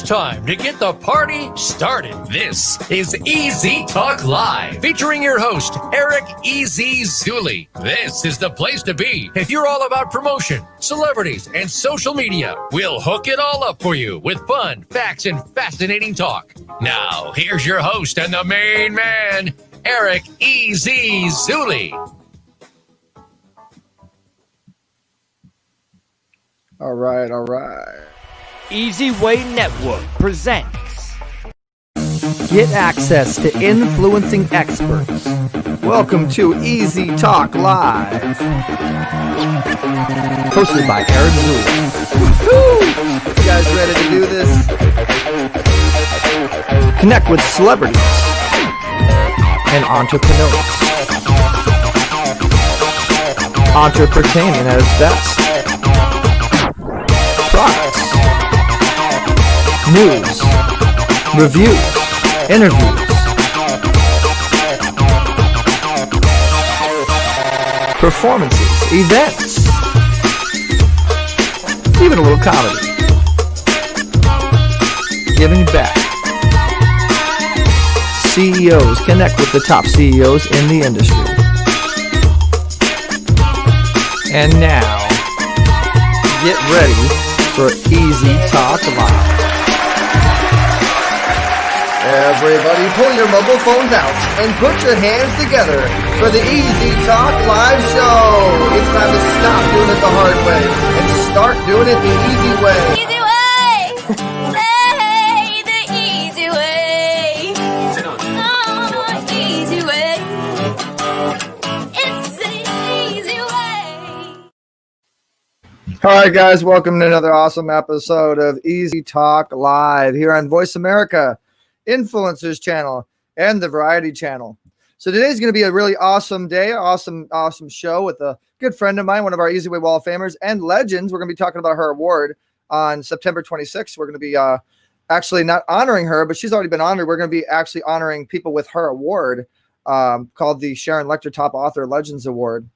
time to get the party started. This is Easy Talk Live, featuring your host, Eric Zuley. This is the place to be if you're all about promotion, celebrities, and social media. We'll hook it all up for you with fun, facts, and fascinating talk. Now, here's your host and the main man, Eric Zuley. All right. Easy Way Network presents Get access to influencing experts. Welcome to Easy Talk Live. Hosted by Aaron Zuley. You guys ready to do this? Connect with celebrities and entrepreneurs. Entrepreneurship at its best. Products, news, reviews, interviews, performances, events, even a little comedy. Giving back. CEOs connect with the top CEOs in the industry. And now, get ready for Easy Talk Live. Everybody pull your mobile phones out and put your hands together for the Easy Talk Live show. It's time to stop doing it the hard way and start doing it the easy way. Easy way! Hey, the easy way. Oh, easy way. It's the easy way. All right, guys, welcome to another awesome episode of Easy Talk Live here on Voice America, Influencers Channel, and the Variety Channel. So today's going to be a really awesome day, awesome show with a good friend of mine, one of our Easy Way Wall of Famers and legends. We're going to be talking about her award on September 26th. We're going to be actually not honoring her, but she's already been honored. We're going to be actually honoring people with her award called the Sharon Lechter Top Author Legends Award.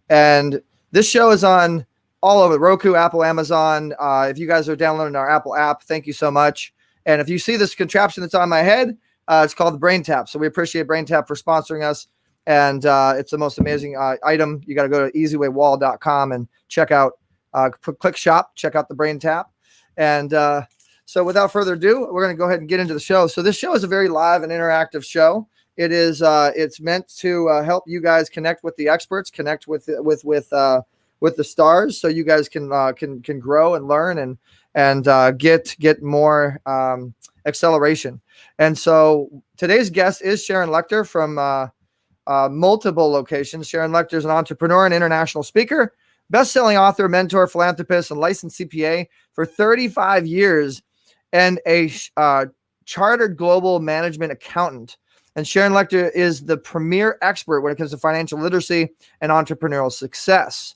And this show is on all over Roku, Apple, Amazon. If you guys are downloading our Apple app, thank you so much. And if you see this contraption that's on my head, it's called the Brain Tap. So we appreciate Brain Tap for sponsoring us. And it's the most amazing item. You got to go to EZWAYWall.com and check out, click shop, check out the Brain Tap. And so without further ado, we're going to go ahead and get into the show. So this show is a very live and interactive show. It is, it's meant to help you guys connect with the experts, connect with the stars, so you guys can grow and learn and get more acceleration. And so today's guest is Sharon Lechter from multiple locations. Sharon Lechter is an entrepreneur and international speaker, best-selling author, mentor, philanthropist, and licensed CPA for 35 years, and a chartered global management accountant. And Sharon Lechter is the premier expert when it comes to financial literacy and entrepreneurial success.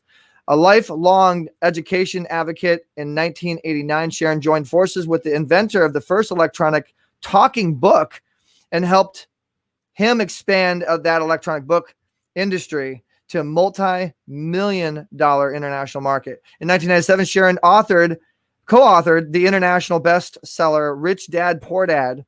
A lifelong education advocate, in 1989, Sharon joined forces with the inventor of the first electronic talking book and helped him expand that electronic book industry to a multi-million-dollar international market. In 1997, Sharon co-authored the international bestseller Rich Dad, Poor Dad,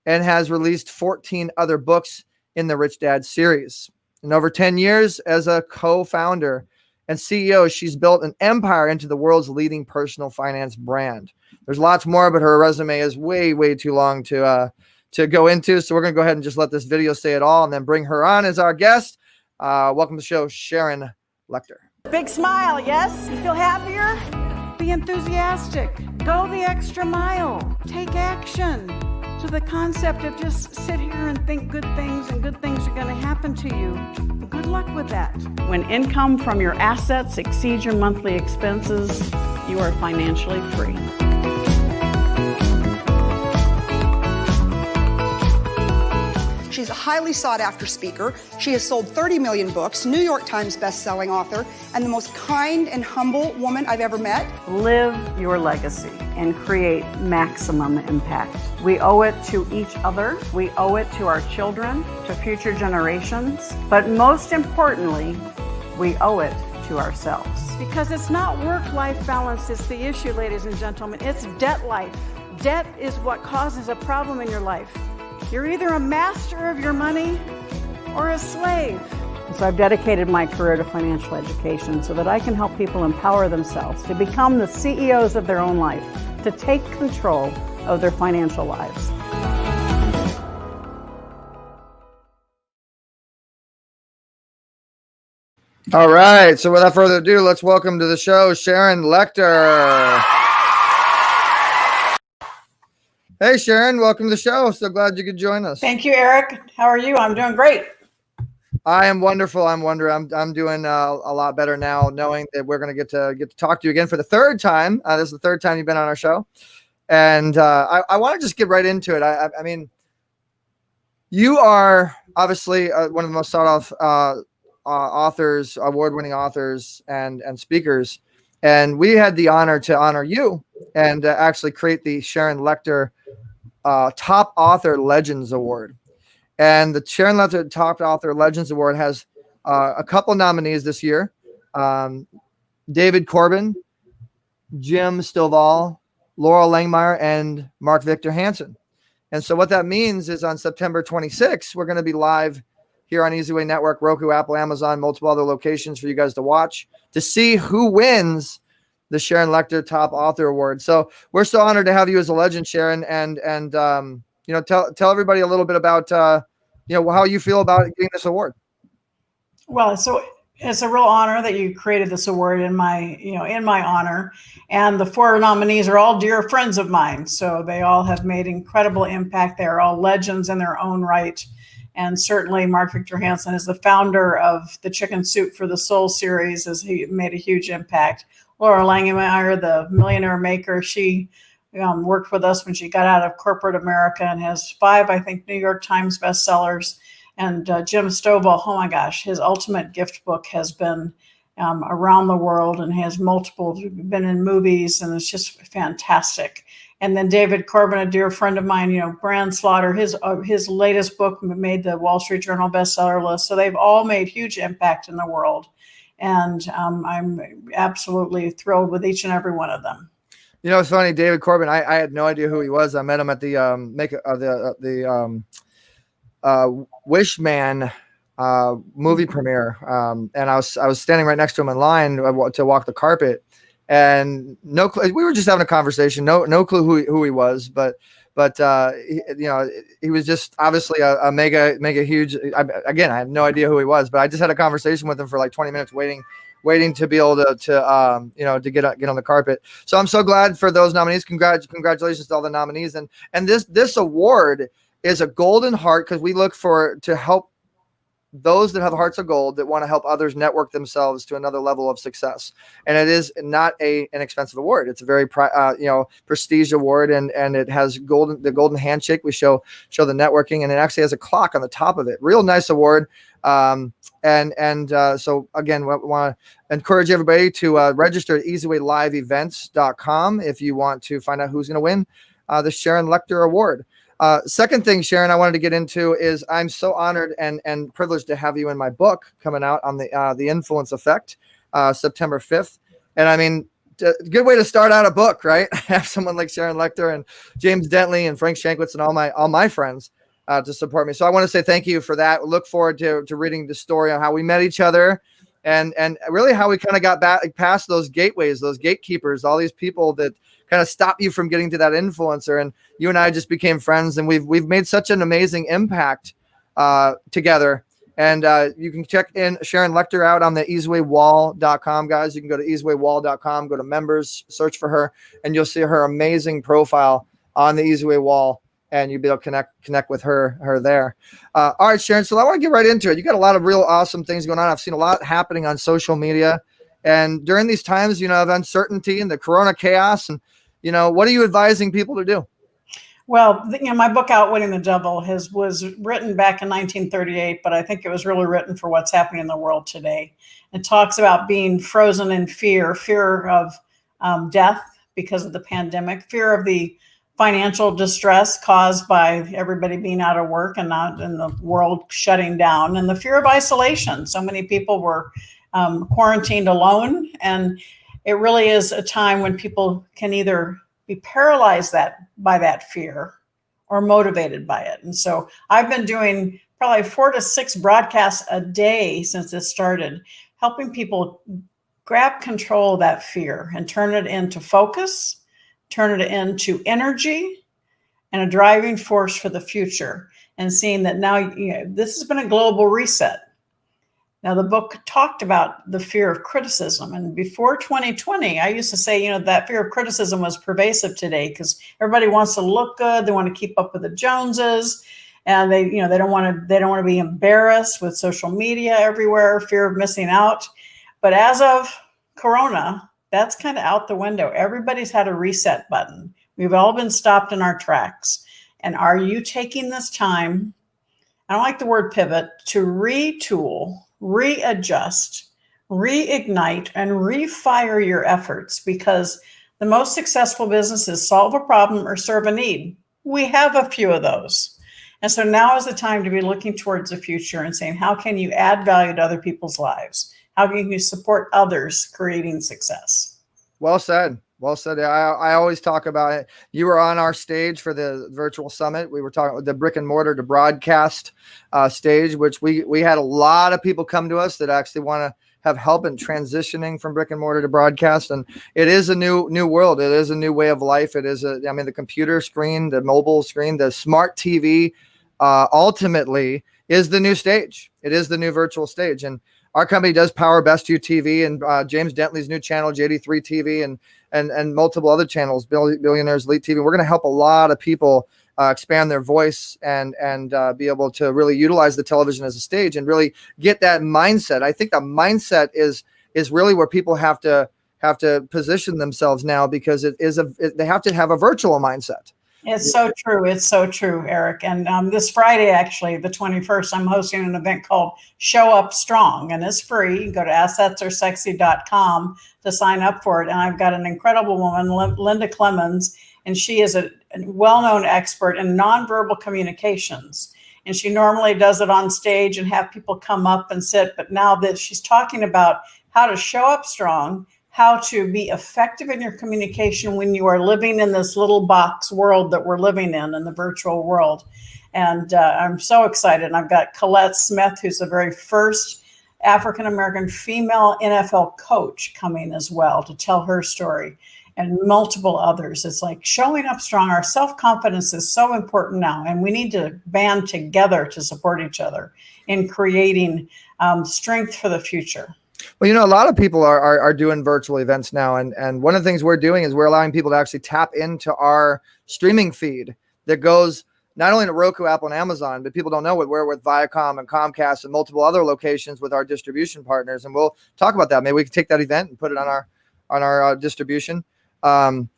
and has released 14 other books in the Rich Dad series. In over 10 years as a co-founder and CEO, she's built an empire into the world's leading personal finance brand. There's lots more, but her resume is way, way too long to go into. So we're going to go ahead and just let this video say it all and then bring her on as our guest. Welcome to the show, Sharon Lechter. Big smile, yes? You feel happier? Be enthusiastic. Go the extra mile. Take action. So the concept of just sit here and think good things and good things are going to happen to you. Good luck with that. When income from your assets exceeds your monthly expenses, you are financially free. She's a highly sought-after speaker. She has sold 30 million books, New York Times best-selling author, and the most kind and humble woman I've ever met. Live your legacy and create maximum impact. We owe it to each other. We owe it to our children, to future generations. But most importantly, we owe it to ourselves. Because it's not work-life balance that's the issue, ladies and gentlemen. It's debt life. Debt is what causes a problem in your life. You're either a master of your money or a slave. So I've dedicated my career to financial education so that I can help people empower themselves to become the CEOs of their own life, to take control of their financial lives. All right. So without further ado, let's welcome to the show Sharon Lechter. Hey, Sharon, welcome to the show. So glad you could join us. Thank you, Eric. How are you? I'm doing great. I am wonderful. I'm doing a lot better now, knowing that we're going to get to talk to you again for the third time. This is the third time you've been on our show, and I want to just get right into it. I mean, you are obviously one of the most sought off authors, award-winning authors, and speakers, and we had the honor to honor you and actually create the Sharon Lechter Top Author Legends Award. And the Sharon Lechter Top Author Legends Award has a couple nominees this year. David Corbin, Jim Stovall, Laurel Langmeyer, and Mark Victor Hansen. And so what that means is on September 26th, we're going to be live here on EZWay Network, Roku, Apple, Amazon, multiple other locations for you guys to watch, to see who wins the Sharon Lechter Top Author Award. So we're so honored to have you as a legend, Sharon, and you know, tell everybody a little bit about, you know, how you feel about getting this award. Well, so it's a real honor that you created this award in my honor. And the 4 nominees are all dear friends of mine. So they all have made incredible impact. They are all legends in their own right. And certainly Mark Victor Hansen is the founder of the Chicken Soup for the Soul series, as he made a huge impact. Laura Langmeyer, the millionaire maker, she worked with us when she got out of corporate America and has 5, I think, New York Times bestsellers. And Jim Stovall, oh my gosh, his ultimate gift book has been around the world and has been in movies, and it's just fantastic. And then David Corbin, a dear friend of mine, you know, Brand Slaughter, his latest book made the Wall Street Journal bestseller list. So they've all made huge impact in the world. And I'm absolutely thrilled with each and every one of them. You know, it's funny, David Corbin, I had no idea who he was. I met him at the Wishman movie premiere, and I was standing right next to him in line to walk the carpet, and no clue. We were just having a conversation. No clue who he was, but you know, he was just obviously a mega huge. Again, I had no idea who he was, but I just had a conversation with him for like 20 minutes, waiting to be able to you know, to get on the carpet. So I'm so glad for those nominees. Congratulations to all the nominees. And this award is a golden heart, because we look to help those that have hearts of gold that want to help others network themselves to another level of success. And it is not an expensive award. It's a very you know, prestige award, and it has the golden handshake. We show the networking, and it actually has a clock on the top of it. Real nice award. So again, we want to encourage everybody to register at EZWayLiveEvents.com if you want to find out who's going to win the Sharon Lechter Award. Second thing, Sharon, I wanted to get into is I'm so honored and privileged to have you in my book coming out on the Influence Effect, September 5th. And I mean, good way to start out a book, right? Have someone like Sharon Lechter and James Dentley and Frank Shankwitz and all my friends to support me. So I want to say thank you for that. Look forward to reading the story on how we met each other, and really how we kind of got back past those gateways, those gatekeepers, all these people that kind of stop you from getting to that influencer. And you and I just became friends, and we've made such an amazing impact together. And you can check in Sharon Lechter out on the EZWayWall.com, guys. You can go to EZWayWall.com, go to members, search for her, and you'll see her amazing profile on the EZWay Wall, and you'll be able to connect with her there. All right, Sharon. So I want to get right into it. You got a lot of real awesome things going on. I've seen a lot happening on social media, and during these times, you know, of uncertainty and the Corona chaos, and you know, what are you advising people to do? Well, you know, my book, Outwitting the Devil, was written back in 1938, but I think it was really written for what's happening in the world today. It talks about being frozen in fear of death because of the pandemic, fear of the financial distress caused by everybody being out of work and not in the world shutting down, and the fear of isolation. So many people were quarantined alone, and it really is a time when people can either be paralyzed by that fear or motivated by it. And so I've been doing probably 4 to 6 broadcasts a day since this started, helping people grab control of that fear and turn it into focus, turn it into energy and a driving force for the future. And seeing that now, this has been a global reset. Now, the book talked about the fear of criticism. And before 2020, I used to say, that fear of criticism was pervasive today because everybody wants to look good. They want to keep up with the Joneses. And they don't want to be embarrassed with social media everywhere, fear of missing out. But as of Corona, that's kind of out the window. Everybody's had a reset button. We've all been stopped in our tracks. And are you taking this time, I don't like the word pivot, to retool, readjust, reignite, and refire your efforts? Because the most successful businesses solve a problem or serve a need. We have a few of those. And so now is the time to be looking towards the future and saying, how can you add value to other people's lives? How can you support others creating success? Well said. Well said. I always talk about it. You were on our stage for the virtual summit. We were talking with the brick and mortar to broadcast stage, which we had a lot of people come to us that actually want to have help in transitioning from brick and mortar to broadcast. And it is a new world. It is a new way of life. It is the computer screen, the mobile screen, the smart TV, ultimately is the new stage. It is the new virtual stage. And our company does power Best You TV and James Dentley's new channel, JD3 TV, and multiple other channels, Billionaires Elite TV. We're going to help a lot of people expand their voice and be able to really utilize the television as a stage and really get that mindset. I think the mindset is really where people have to position themselves now, because they have to have a virtual mindset. It's so true. It's so true, Eric. And this Friday, actually, the 21st, I'm hosting an event called Show Up Strong, and it's free. You can go to assetsaresexy.com to sign up for it. And I've got an incredible woman, Linda Clemens, and she is a well-known expert in nonverbal communications. And she normally does it on stage and have people come up and sit. But now that she's talking about how to show up strong, how to be effective in your communication when you are living in this little box world that we're living in the virtual world. And I'm so excited. And I've got Colette Smith, who's the very first African-American female NFL coach, coming as well to tell her story, and multiple others. It's like showing up strong. Our self-confidence is so important now, and we need to band together to support each other in creating strength for the future. Well, a lot of people are doing virtual events now. And one of the things we're doing is we're allowing people to actually tap into our streaming feed that goes not only to Roku, Apple, and Amazon, but people don't know it. We're with Viacom and Comcast and multiple other locations with our distribution partners. And we'll talk about that. Maybe we can take that event and put it on our distribution. And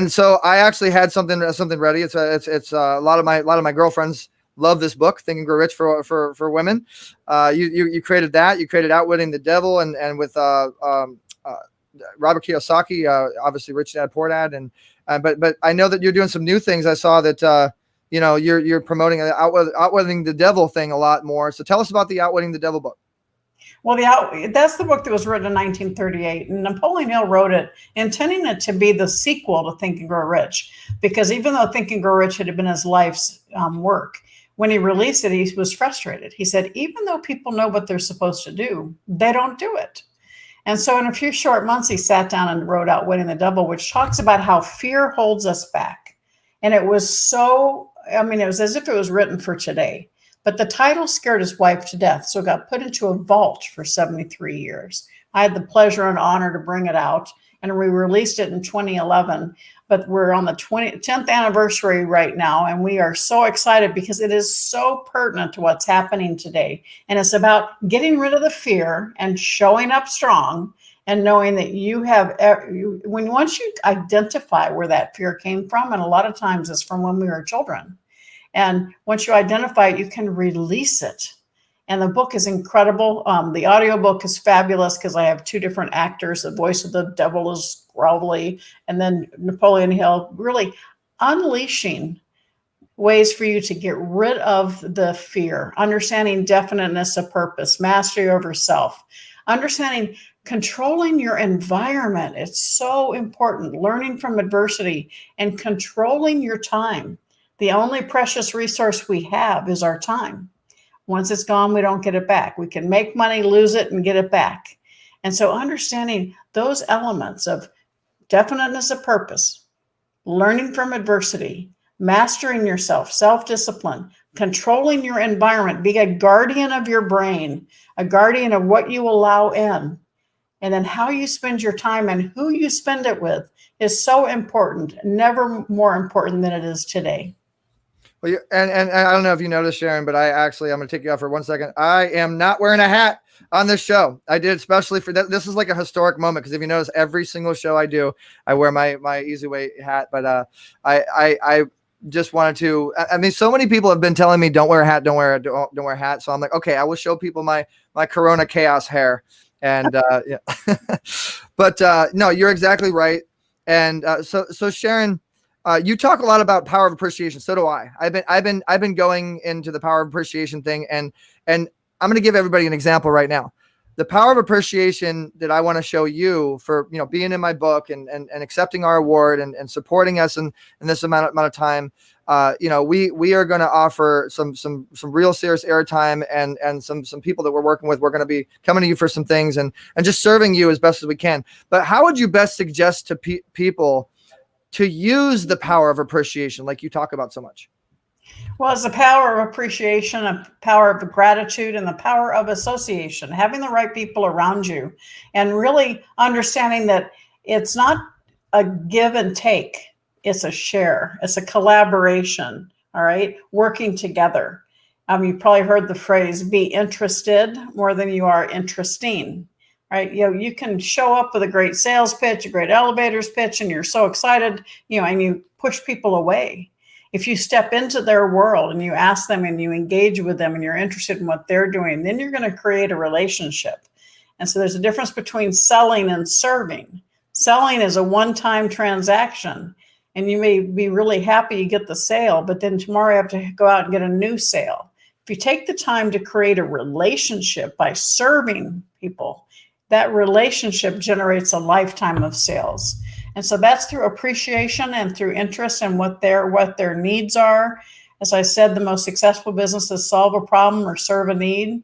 so I actually had something ready. It's a lot of my girlfriends love this book, Think and Grow Rich for women. You created that. You created Outwitting the Devil, and with Robert Kiyosaki, obviously Rich Dad Poor Dad, and but I know that you're doing some new things. I saw that you're promoting the Outwitting the Devil thing a lot more. So tell us about the Outwitting the Devil book. Well, that's the book that was written in 1938, and Napoleon Hill wrote it intending it to be the sequel to Think and Grow Rich, because even though Think and Grow Rich had been his life's work, when he released it, he was frustrated. He said, even though people know what they're supposed to do, they don't do it. And so in a few short months, he sat down and wrote Outwitting the Devil, which talks about how fear holds us back. And it was it was as if it was written for today. But the title scared his wife to death, so it got put into a vault for 73 years. I had the pleasure and honor to bring it out, and we released it in 2011. But we're on the 10th anniversary right now, and we are so excited because it is so pertinent to what's happening today. And it's about getting rid of the fear and showing up strong, and knowing that once you identify where that fear came from, and a lot of times it's from when we were children. And once you identify it, you can release it. And the book is incredible. The audiobook is fabulous because I have 2 different actors. The voice of the devil is Zuley, and then Napoleon Hill, really unleashing ways for you to get rid of the fear, understanding definiteness of purpose, mastery over self, understanding controlling your environment. It's so important. Learning from adversity and controlling your time. The only precious resource we have is our time. Once it's gone, we don't get it back. We can make money, lose it, and get it back. And so understanding those elements of definiteness of purpose, learning from adversity, mastering yourself, self-discipline, controlling your environment, being a guardian of your brain, a guardian of what you allow in, and then how you spend your time and who you spend it with is so important, never more important than it is today. Well, and I don't know if you noticed, Sharon, but I'm going to take you off for 1 second. I am not wearing a hat on this show. I did especially for that. This is like a historic moment because if you notice, every single show I do, I wear my EZWAY hat. But I just wanted to. I mean, so many people have been telling me don't wear a hat, don't wear a hat. So I'm like, okay, I will show people my Corona chaos hair. And yeah, but no, you're exactly right. And so Sharon. You talk a lot about power of appreciation. So do I. I've been going into the power of appreciation thing, and I'm going to give everybody an example right now. The power of appreciation that I want to show you for being in my book and accepting our award and supporting us in this amount of time. We are going to offer some real serious airtime and some people that we're working with. We're going to be coming to you for some things and just serving you as best as we can. But how would you best suggest to people to use the power of appreciation like you talk about so much? Well, it's the power of appreciation, a power of gratitude, and the power of association, having the right people around you and really understanding that it's not a give and take. It's a share. It's a collaboration. All right. Working together. You've probably heard the phrase, be interested more than you are interesting. Right. You can show up with a great sales pitch, a great elevators pitch, and you're so excited, and you push people away. If you step into their world and you ask them and you engage with them and you're interested in what they're doing, then you're going to create a relationship. And so there's a difference between selling and serving. Selling is a one-time transaction, and you may be really happy you get the sale, but then tomorrow you have to go out and get a new sale. If you take the time to create a relationship by serving people, that relationship generates a lifetime of sales. And so that's through appreciation and through interest in what their needs are. As I said, the most successful businesses solve a problem or serve a need.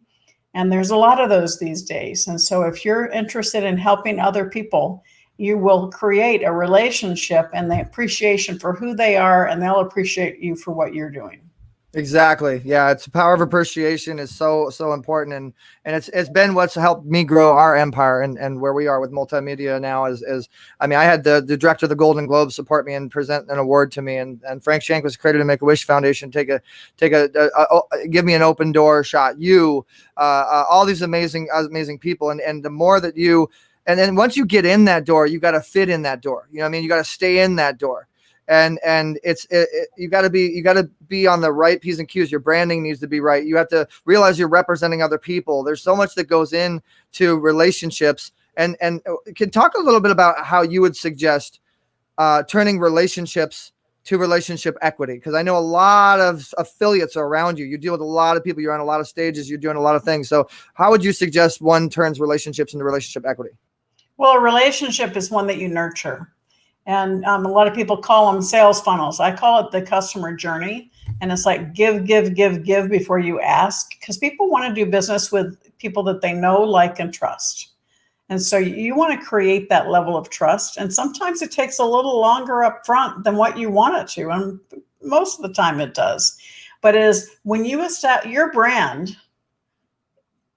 And there's a lot of those these days. And so if you're interested in helping other people, you will create a relationship and the appreciation for who they are, and they'll appreciate you for what you're doing. Exactly. Yeah. It's the power of appreciation is so important. And it's been what's helped me grow our empire and where we are with multimedia now is I had the director of the Golden Globe support me and present an award to me. And Frank Shank was created to Make-A-Wish Foundation, give me an open door shot. All these amazing people. And the more that and then once you get in that door, you got to fit in that door. You got to stay in that door. And you got to be on the right P's and Q's. Your branding needs to be right. You have to realize you're representing other people. There's so much that goes into relationships. And can talk a little bit about how you would suggest turning relationships to relationship equity, because I know a lot of affiliates are around you. You deal with a lot of people. You're on a lot of stages. You're doing a lot of things. So how would you suggest one turns relationships into relationship equity? Well, a relationship is one that you nurture. And a lot of people call them sales funnels. I call it the customer journey. And it's like give before you ask, because people want to do business with people that they know, like, and trust. And so you want to create that level of trust. And sometimes it takes a little longer up front than what you want it to. And most of the time it does. But it is when you establish your brand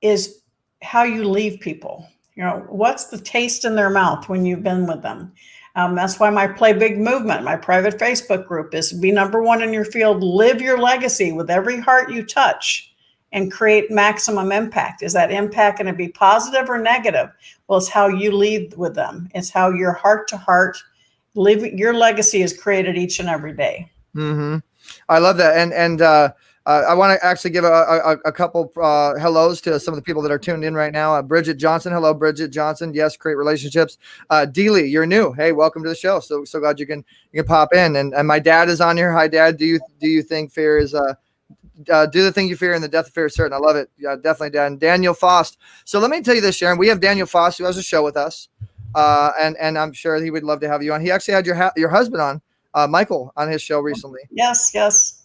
is how you leave people. What's the taste in their mouth when you've been with them? That's why my Play Big movement, my private Facebook group, is be number one in your field, live your legacy with every heart you touch, and create maximum impact. Is that impact going to be positive or negative? Well, it's how you leave with them. It's how your heart to heart your legacy is created each and every day. Mm-hmm. I love that. And I want to actually give a couple hellos to some of the people that are tuned in right now. Bridget Johnson. Hello, Bridget Johnson. Yes, create relationships. Dealey, you're new. Hey, welcome to the show. So glad you can pop in. And my dad is on here. Hi, Dad. Do you think fear is do the thing you fear and the death of fear is certain? I love it. Yeah, definitely, Dad. And Daniel Faust. So let me tell you this, Sharon. We have Daniel Faust who has a show with us, and I'm sure he would love to have you on. He actually had your husband on, Michael, on his show recently. Yes.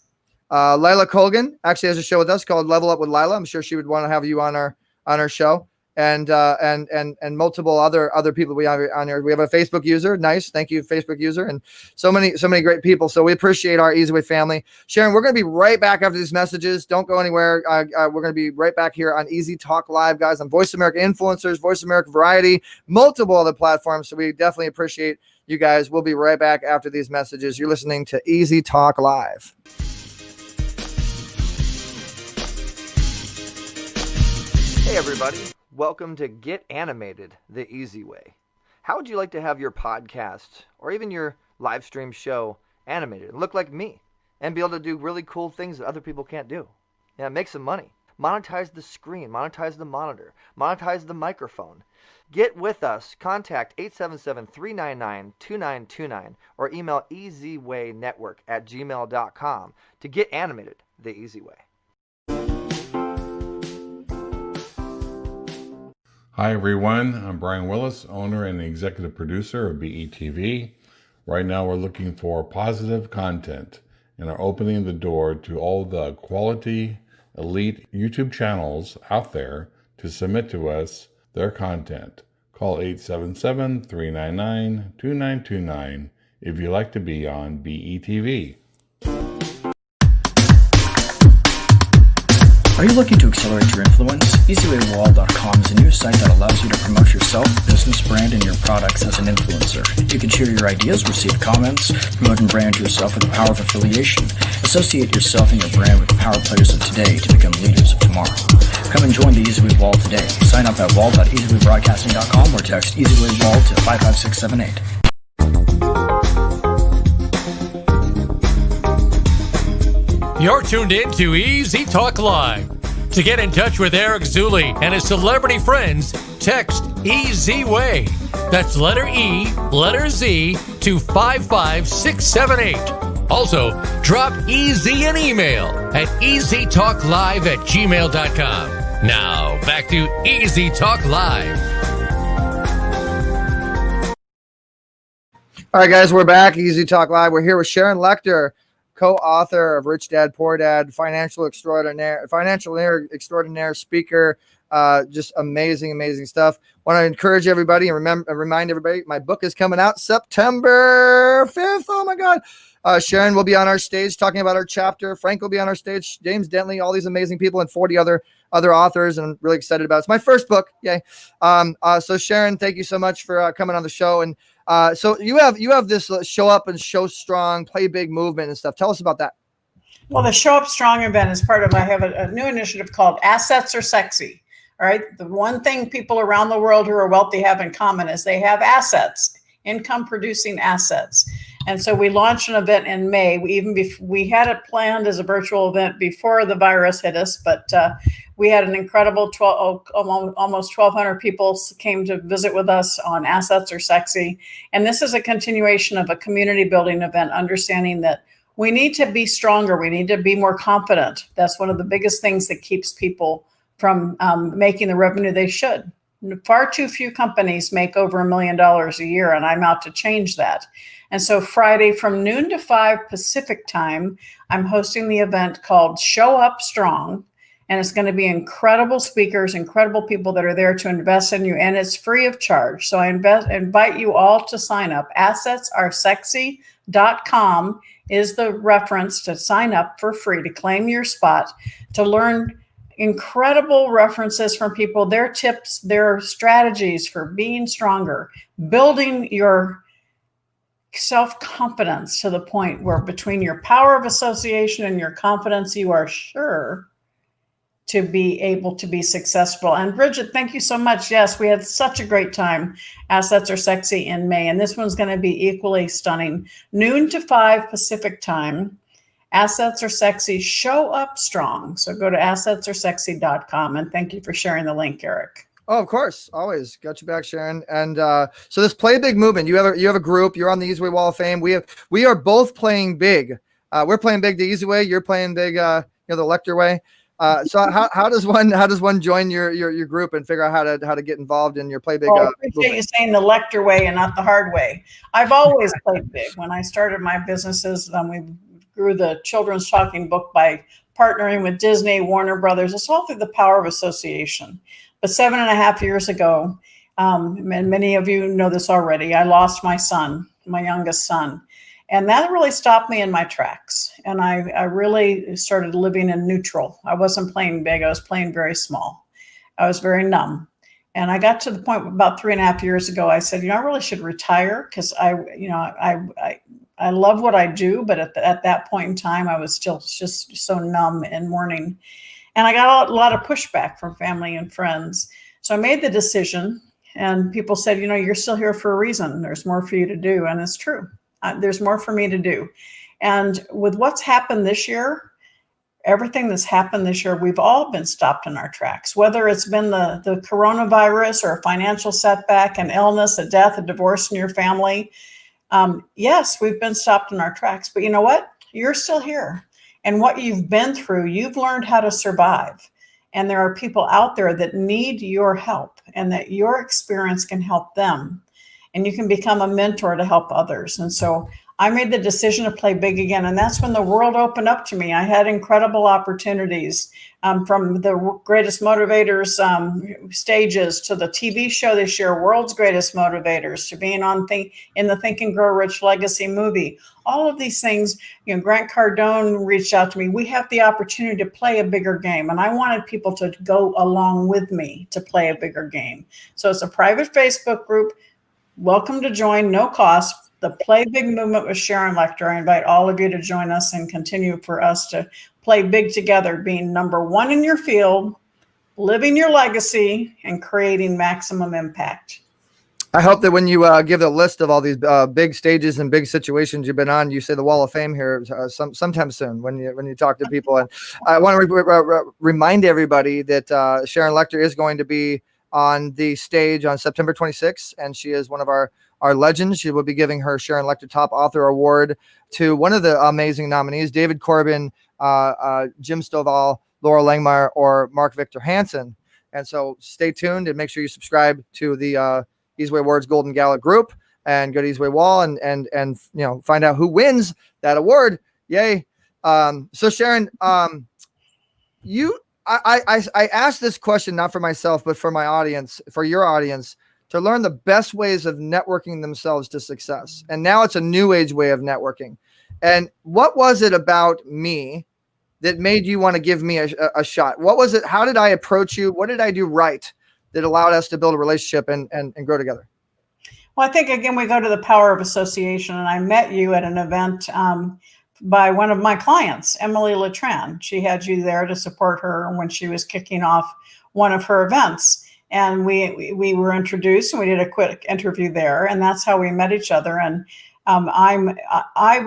Lila Colgan actually has a show with us called Level Up with Lila. I'm sure she would want to have you on our show, and multiple other people we have on here. We have a Facebook user. Nice. Thank you, Facebook user. And so many great people. So we appreciate our EZWAY family. Sharon, we're going to be right back after these messages. Don't go anywhere. We're going to be right back here on Easy Talk Live, guys, on Voice America Influencers, Voice America Variety, multiple other platforms. So we definitely appreciate you guys. We'll be right back after these messages. You're listening to Easy Talk Live. Hey everybody, welcome to Get Animated the Easy Way. How would you like to have your podcast or even your live stream show animated and look like me and be able to do really cool things that other people can't do? Yeah, make some money. Monetize the screen, monetize the monitor, monetize the microphone. Get with us. Contact 877-399-2929 or email easywaynetwork@gmail.com to get animated the easy way. Hi everyone, I'm Brian Willis, owner and executive producer of BETV. Right now we're looking for positive content and are opening the door to all the quality, elite YouTube channels out there to submit to us their content. Call 877-399-2929 if you'd like to be on BETV. Are you looking to accelerate your influence? EZWayWall.com is a new site that allows you to promote yourself, business, brand, and your products as an influencer. You can share your ideas, receive comments, promote and brand yourself with the power of affiliation. Associate yourself and your brand with the power players of today to become leaders of tomorrow. Come and join the EZWay Wall today. Sign up at wall.easywaybroadcasting.com or text EZWayWall to 55678. You're tuned in to Easy Talk Live. To get in touch with Eric Zuley and his celebrity friends, text EZWay. That's letter E, letter Z to 55678. Also, drop EZ an email at easytalklive@gmail.com. Now, back to Easy Talk Live. All right, guys, we're back. Easy Talk Live. We're here with Sharon Lechter, co-author of Rich Dad, Poor Dad, financial extraordinaire speaker. Just amazing stuff. Want to encourage everybody and remind everybody, my book is coming out September 5th. Oh my God. Sharon will be on our stage talking about our chapter. Frank will be on our stage. James Dentley, all these amazing people, and 40 other authors, and I'm really excited about it. It's my first book. Yay. So Sharon, thank you so much for coming on the show. And so you have this show up and show strong, play big movement and stuff. Tell us about that. Well, the Show Up Strong event is part of, I have a new initiative called Assets Are Sexy. All right. The one thing people around the world who are wealthy have in common is they have assets, income producing assets. And so we launched an event in May. We had it planned as a virtual event before the virus hit us, but we had an incredible almost 1,200 people came to visit with us on Assets Are Sexy. And this is a continuation of a community building event, understanding that we need to be stronger. We need to be more confident. That's one of the biggest things that keeps people from making the revenue they should. Far too few companies make over $1 million a year, and I'm out to change that. And so Friday from noon to 5 Pacific time, I'm hosting the event called Show Up Strong. And it's going to be incredible speakers, incredible people that are there to invest in you. And it's free of charge. So I invite you all to sign up. AssetsAreSexy.com is the reference to sign up for free, to claim your spot, to learn incredible references from people, their tips, their strategies for being stronger, building your self-confidence to the point where between your power of association and your confidence, you are sure to be able to be successful. And Bridget, thank you so much. Yes, we had such a great time. Assets Are Sexy in May, and this one's going to be equally stunning. Noon to 5 Pacific time. Assets are sexy. Show up strong. So go to assetsaresexy.com. And thank you for sharing the link, Eric. Oh, of course. Always got you back, Sharon. And so this Play Big movement, you have a group, you're on the Easy Way Wall of Fame. We are both playing big. We're playing big the easy way. You're playing big, the Lechter way. So how does one join your group and figure out how to get involved in your Play Big? Well, I appreciate you saying the Lechter way and not the hard way. I've always played big. When I started my businesses, we grew the children's talking book by partnering with Disney, Warner Brothers. It's all through the power of association. But 7.5 years ago, and many of you know this already, I lost my son, my youngest son. And that really stopped me in my tracks. And I really started living in neutral. I wasn't playing big. I was playing very small. I was very numb. And I got to the point about 3.5 years ago, I said, I really should retire because I love what I do. But at that point in time, I was still just so numb and mourning. And I got a lot of pushback from family and friends. So I made the decision, and people said, you're still here for a reason. There's more for you to do. And it's true. There's more for me to do. And with what's happened this year, everything that's happened this year, we've all been stopped in our tracks, whether it's been the coronavirus or a financial setback, an illness, a death, a divorce in your family. Yes, we've been stopped in our tracks, but you know what? You're still here. And what you've been through, you've learned how to survive. And there are people out there that need your help and that your experience can help them. And you can become a mentor to help others. And so I made the decision to play big again. And that's when the world opened up to me. I had incredible opportunities from the Greatest Motivators stages to the TV show this year, World's Greatest Motivators, to being in the Think and Grow Rich Legacy movie. All of these things, Grant Cardone reached out to me. We have the opportunity to play a bigger game. And I wanted people to go along with me to play a bigger game. So it's a private Facebook group. Welcome to join, no cost. The Play Big movement with Sharon Lechter. I invite all of you to join us and continue for us to play big together, being number one in your field, living your legacy, and creating maximum impact. I hope that when you give the list of all these big stages and big situations you've been on, you say the Wall of Fame here sometime soon when you talk to people. And I want to remind everybody that Sharon Lechter is going to be on the stage on September 26th, and she is one of our legends. She will be giving her Sharon Lechter Top Author Award to one of the amazing nominees, David Corbin, Jim Stovall, Laura Langmeyer, or Mark Victor Hansen. And so stay tuned and make sure you subscribe to the Easyway Awards Golden Gala group and go to Easyway Wall and find out who wins that award. Yay. So Sharon, I asked this question not for myself, but for my audience, for your audience, to learn the best ways of networking themselves to success. And now it's a new age way of networking. And what was it about me that made you want to give me a shot? What was it? How did I approach you? What did I do right that allowed us to build a relationship and grow together? Well, I think, again, we go to the power of association. And I met you at an event by one of my clients, Emily Letran. She had you there to support her when she was kicking off one of her events. And we were introduced, and we did a quick interview there, and that's how we met each other. And I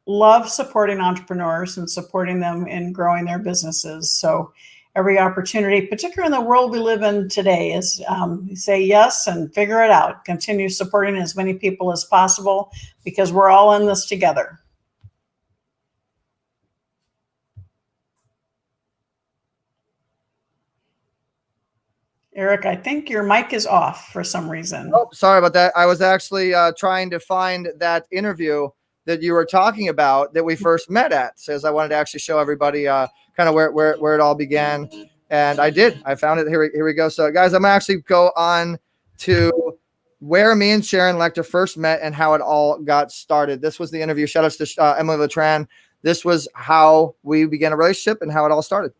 love supporting entrepreneurs and supporting them in growing their businesses. So every opportunity, particularly in the world we live in today, is say yes and figure it out. Continue supporting as many people as possible because we're all in this together. Eric, I think your mic is off for some reason. Oh, sorry about that. I was actually trying to find that interview that you were talking about that we first met at. Says I wanted to actually show everybody kind of where it all began. And I did. I found it. Here we go. So guys, I'm gonna actually go on to where me and Sharon Lechter first met and how it all got started. This was the interview. Shout out to Emily Letran. This was how we began a relationship and how it all started.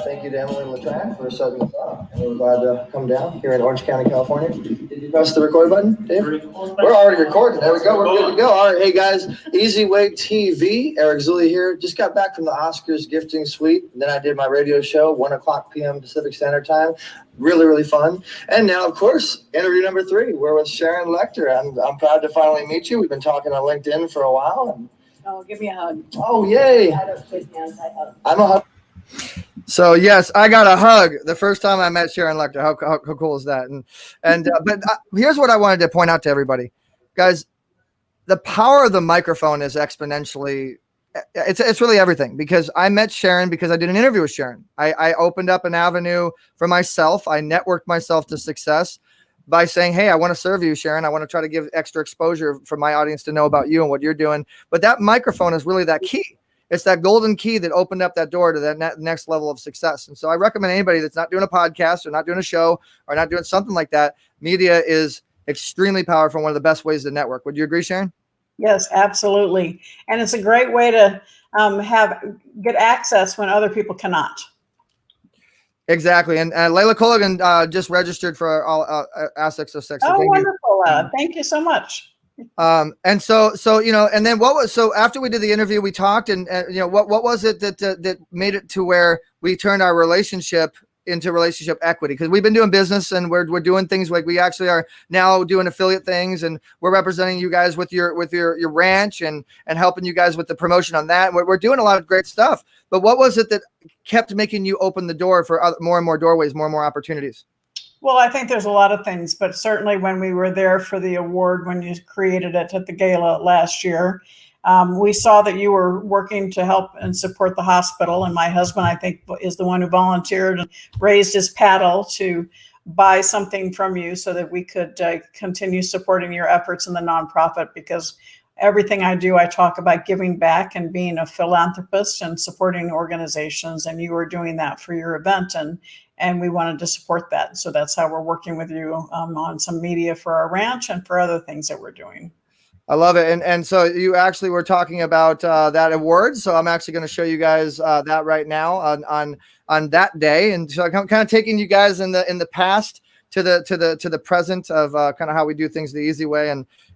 Thank you to Emily Letran for starting us off. And we're glad to come down here in Orange County, California. Did you press the record button, Dave? We're already recording. There we go. We're good to go. All right. Hey, guys. EZWAYTV. Eric Zuley here. Just got back from the Oscars gifting suite. And then I did my radio show, 1:00 p.m. Pacific Standard Time. Really, really fun. And now, of course, interview number 3. We're with Sharon Lechter. I'm proud to finally meet you. We've been talking on LinkedIn for a while. And Oh, give me a hug. Oh, yay. I don't shake hands. I hug. I'm a hug. So yes, I got a hug the first time I met Sharon Lechter. How cool is that? But here's what I wanted to point out to everybody, guys. The power of the microphone is exponentially. It's really everything, because I met Sharon because I did an interview with Sharon. I opened up an avenue for myself. I networked myself to success by saying, hey, I want to serve you, Sharon. I want to try to give extra exposure for my audience to know about you and what you're doing. But that microphone is really that key. It's that golden key that opened up that door to that next level of success. And so I recommend anybody that's not doing a podcast or not doing a show or not doing something like that, media is extremely powerful. One of the best ways to network. Would you agree, Sharon? Yes, absolutely. And it's a great way to get access when other people cannot. Exactly. And Layla Colligan just registered for all aspects of sex. Oh, wonderful. Thank you so much. And so, and then so after we did the interview, we talked and what was it that made it to where we turned our relationship into relationship equity? Because we've been doing business and we're doing things like we actually are now doing affiliate things, and we're representing you guys with your ranch and helping you guys with the promotion on that. We're doing a lot of great stuff. But what was it that kept making you open the door for more and more doorways, more and more opportunities? Well, I think there's a lot of things, but certainly when we were there for the award, when you created it at the gala last year, we saw that you were working to help and support the hospital. And my husband, I think, is the one who volunteered and raised his paddle to buy something from you so that we could continue supporting your efforts in the nonprofit, because everything I do, I talk about giving back and being a philanthropist and supporting organizations. And you were doing that for your event, and we wanted to support that. So that's how we're working with you on some media for our ranch and for other things that we're doing. I love it. And so you actually were talking about that award. So I'm actually going to show you guys that right now on that day. And so I'm kind of taking you guys in the past to the present of kind of how we do things the easy way.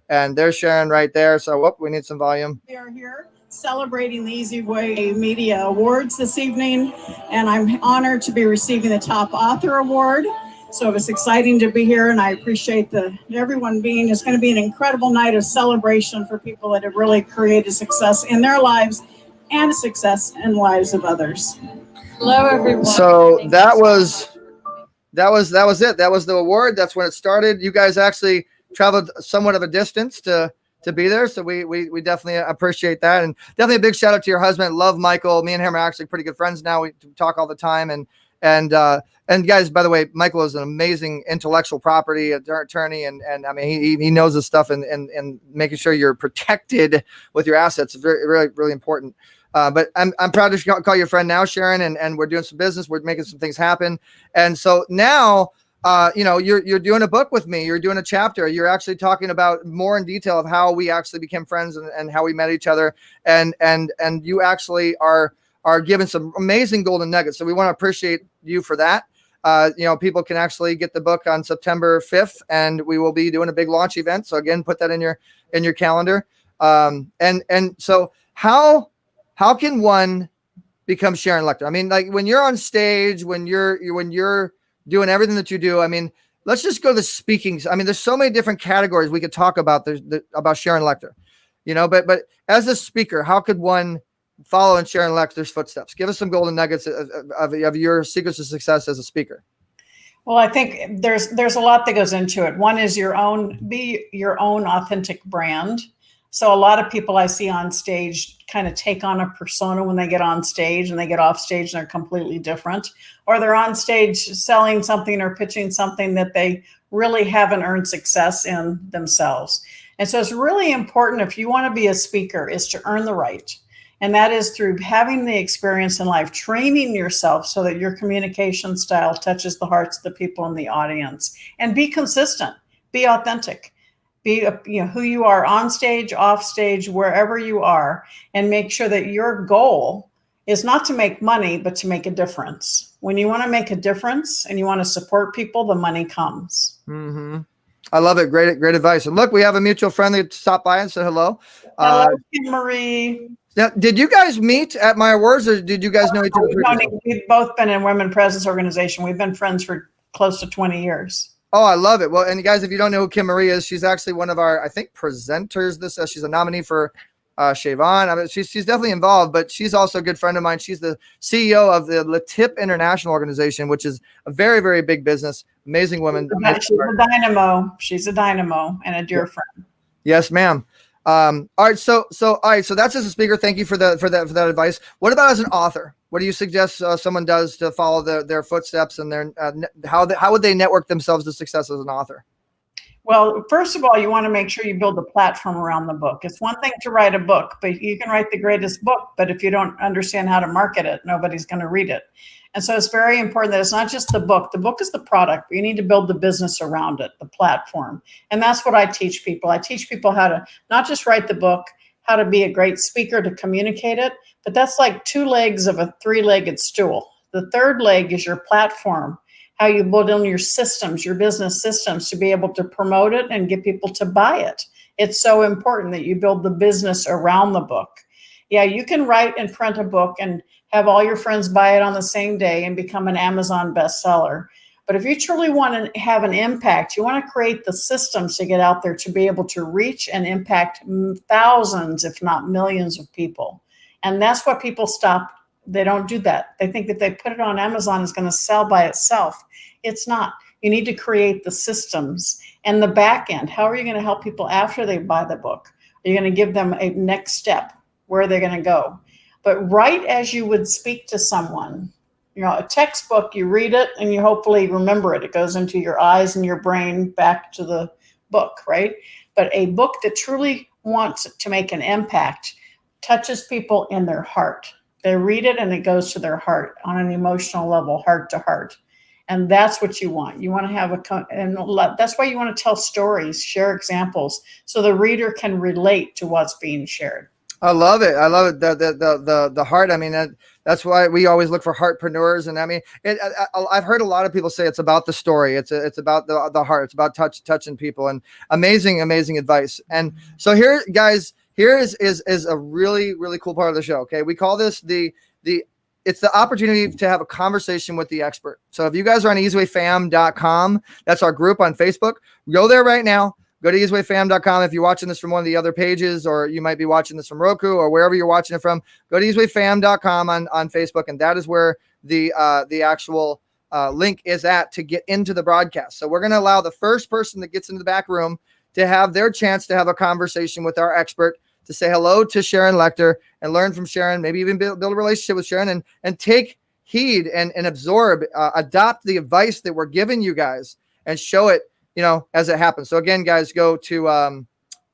And there's Sharon right there. So we need some volume. We are here celebrating the Easy Way Media Awards this evening, and I'm honored to be receiving the Top Author Award. So it's exciting to be here, and I appreciate everyone being. It's going to be an incredible night of celebration for people that have really created success in their lives and success in the lives of others. Hello, everyone. So that was it. That was the award. That's when it started. You guys actually traveled somewhat of a distance to be there. So we definitely appreciate that. And definitely a big shout out to your husband. Love Michael. Me and him are actually pretty good friends now. We talk all the time. And guys, by the way, Michael is an amazing intellectual property attorney. And I mean, he knows his stuff and making sure you're protected with your assets is very, really, really important. But I'm proud to call you a friend now, Sharon, and we're doing some business. We're making some things happen. And so now, you're doing a book with me. You're doing a chapter. You're actually talking about more in detail of how we actually became friends and how we met each other. And you actually are giving some amazing golden nuggets. So we want to appreciate you for that. People can actually get the book on September 5th, and we will be doing a big launch event. So again, put that in your calendar. And so how can one become Sharon Lechter? I mean, like when you're on stage, when you're doing everything that you do, I mean, let's just go to the speaking. I mean, there's so many different categories we could talk about about Sharon Lechter, but as a speaker, how could one follow in Sharon Lechter's footsteps? Give us some golden nuggets of your secrets of success as a speaker. Well, I think there's a lot that goes into it. One is be your own authentic brand. So a lot of people I see on stage kind of take on a persona when they get on stage, and they get off stage and they're completely different, or they're on stage selling something or pitching something that they really haven't earned success in themselves. And so it's really important, if you want to be a speaker, is to earn the right. And that is through having the experience in life, training yourself so that your communication style touches the hearts of the people in the audience, and be consistent, be authentic. Be who you are on stage, off stage, wherever you are, and make sure that your goal is not to make money, but to make a difference. When you want to make a difference and you want to support people, the money comes. Mm-hmm. I love it. Great advice. And look, we have a mutual friend that stopped by and said hello. Hello, Kim Marie. Now, did you guys meet at my awards, or did you guys know each other? We've both been in Women Presence Organization. We've been friends for close to 20 years. Oh, I love it. Well, and guys, if you don't know who Kim Marie is, she's actually one of our, I think, presenters. She's a nominee for Shavon. I mean, she's definitely involved, but she's also a good friend of mine. She's the CEO of the Latip International Organization, which is a very, very big business. Amazing woman. She's a dynamo. She's a dynamo and a dear friend. Yes, ma'am. All right. So that's as a speaker. Thank you for that advice. What about as an author? What do you suggest someone does to follow their footsteps and their how would they network themselves to success as an author? Well, first of all, you want to make sure you build a platform around the book. It's one thing to write a book, but you can write the greatest book, but if you don't understand how to market it, nobody's going to read it. And so it's very important that it's not just the book. The book is the product, but you need to build the business around it, the platform. And that's what I teach people. I teach people how to not just write the book, how to be a great speaker to communicate it, but that's like 2 legs of a 3-legged stool. The third leg is your platform, how you build in your systems, your business systems to be able to promote it and get people to buy it. It's so important that you build the business around the book. Yeah, you can write and print a book and have all your friends buy it on the same day and become an Amazon bestseller. But if you truly want to have an impact, you want to create the systems to get out there to be able to reach and impact thousands, if not millions of people. And that's what people stop. They don't do that. They think that they put it on Amazon, it's going to sell by itself. It's not. You need to create the systems and the back end. How are you going to help people after they buy the book? Are you going to give them a next step? Where are they going to go? But right as you would speak to someone, a textbook, you read it and you hopefully remember it. It goes into your eyes and your brain back to the book, right? But a book that truly wants to make an impact touches people in their heart. They read it and it goes to their heart on an emotional level, heart to heart. And that's what you want. You want to have and that's why you want to tell stories, share examples, so the reader can relate to what's being shared. I love it. I love it. The heart. I mean, that's why we always look for heartpreneurs. And I mean, I've heard a lot of people say it's about the story. It's about the heart. It's about touching people, and amazing advice. And so here, guys, here is a really, really cool part of the show. Okay. We call this it's the opportunity to have a conversation with the expert. So if you guys are on EZWAYFam.com, that's our group on Facebook. Go there right now. Go to EZWAYFam.com. If you're watching this from one of the other pages, or you might be watching this from Roku or wherever you're watching it from, go to EZWAYFam.com on Facebook. And that is where the actual link is at to get into the broadcast. So we're going to allow the first person that gets into the back room to have their chance to have a conversation with our expert, to say hello to Sharon Lechter and learn from Sharon, maybe even build a relationship with Sharon and take heed and absorb, adopt the advice that we're giving you guys and show it, as it happens. So again, guys, go to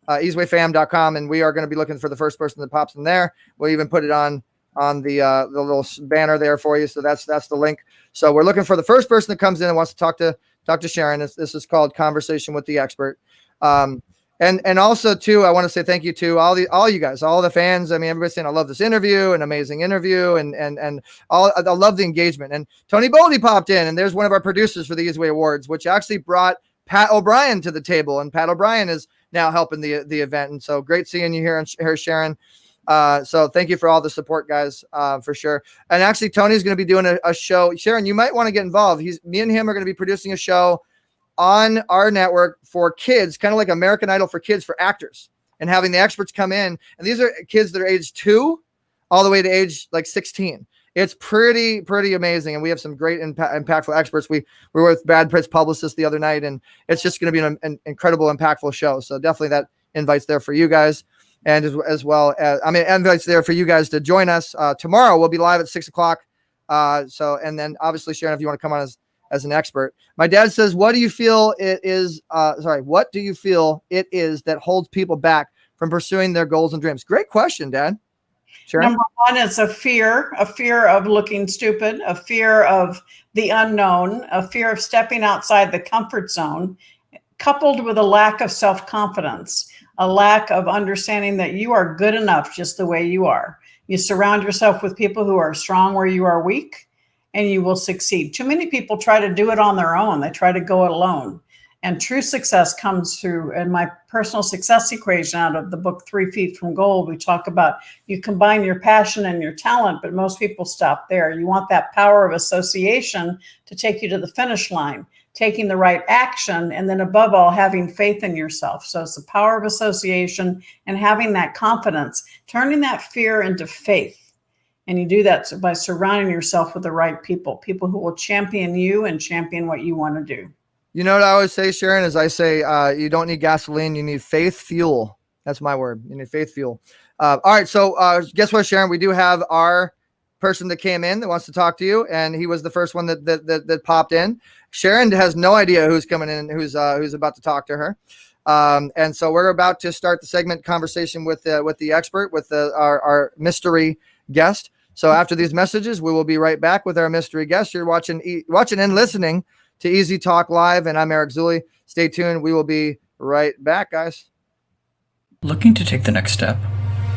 EZWAYFam.com, and we are going to be looking for the first person that pops in there. We'll even put it on the little banner there for you. So that's the link. So we're looking for the first person that comes in and wants to talk to Sharon. This is called Conversation with the Expert. And also too, I want to say thank you to all you guys, all the fans. I mean, everybody's saying I love this interview, an amazing interview, and all. I love the engagement. And Tony Boldy popped in, and there's one of our producers for the EZWAY Awards, which actually brought Pat O'Brien to the table, and Pat O'Brien is now helping the event. And so great seeing you here, Sharon. So thank you for all the support, guys, for sure. And actually, Tony's going to be doing a show. Sharon, you might want to get involved. Me and him are going to be producing a show on our network for kids, kind of like American Idol for kids, for actors, and having the experts come in. And these are kids that are age 2 all the way to age like 16. It's pretty amazing. And we have some great impactful experts. We were with Brad Pitt's publicist the other night, and it's just going to be an incredible, impactful show. So definitely that invite's there for you guys. And as well as, invites there for you guys to join us. Tomorrow we'll be live at 6:00. And then obviously, Sharon, if you want to come on as an expert. My dad says, what do you feel it is that holds people back from pursuing their goals and dreams? Great question, Dad. Sharon? Number one is a fear of looking stupid, a fear of the unknown, a fear of stepping outside the comfort zone, coupled with a lack of self-confidence, a lack of understanding that you are good enough just the way you are. You surround yourself with people who are strong where you are weak, and you will succeed. Too many people try to do it on their own. They try to go it alone. And true success comes through, in my personal success equation out of the book 3 Feet from Gold, we talk about you combine your passion and your talent, but most people stop there. You want that power of association to take you to the finish line. taking the right action, and then above all, having faith in yourself. So it's the power of association and having that confidence, turning that fear into faith. And you do that by surrounding yourself with the right people who will champion you and champion what you want to do. You know what I always say, Sharon, is I say you don't need gasoline, you need faith fuel. That's my word. You need faith fuel. All right, so guess what, Sharon? We do have our person that came in that wants to talk to you, and he was the first one that popped in. Sharon has no idea who's coming in, who's about to talk to her. And so we're about to start the segment conversation with the expert, with our mystery guest. So after these messages, we will be right back with our mystery guest. You're watching and listening to Easy Talk Live, and I'm Eric Zuley. Stay tuned. We will be right back, guys. Looking to take the next step?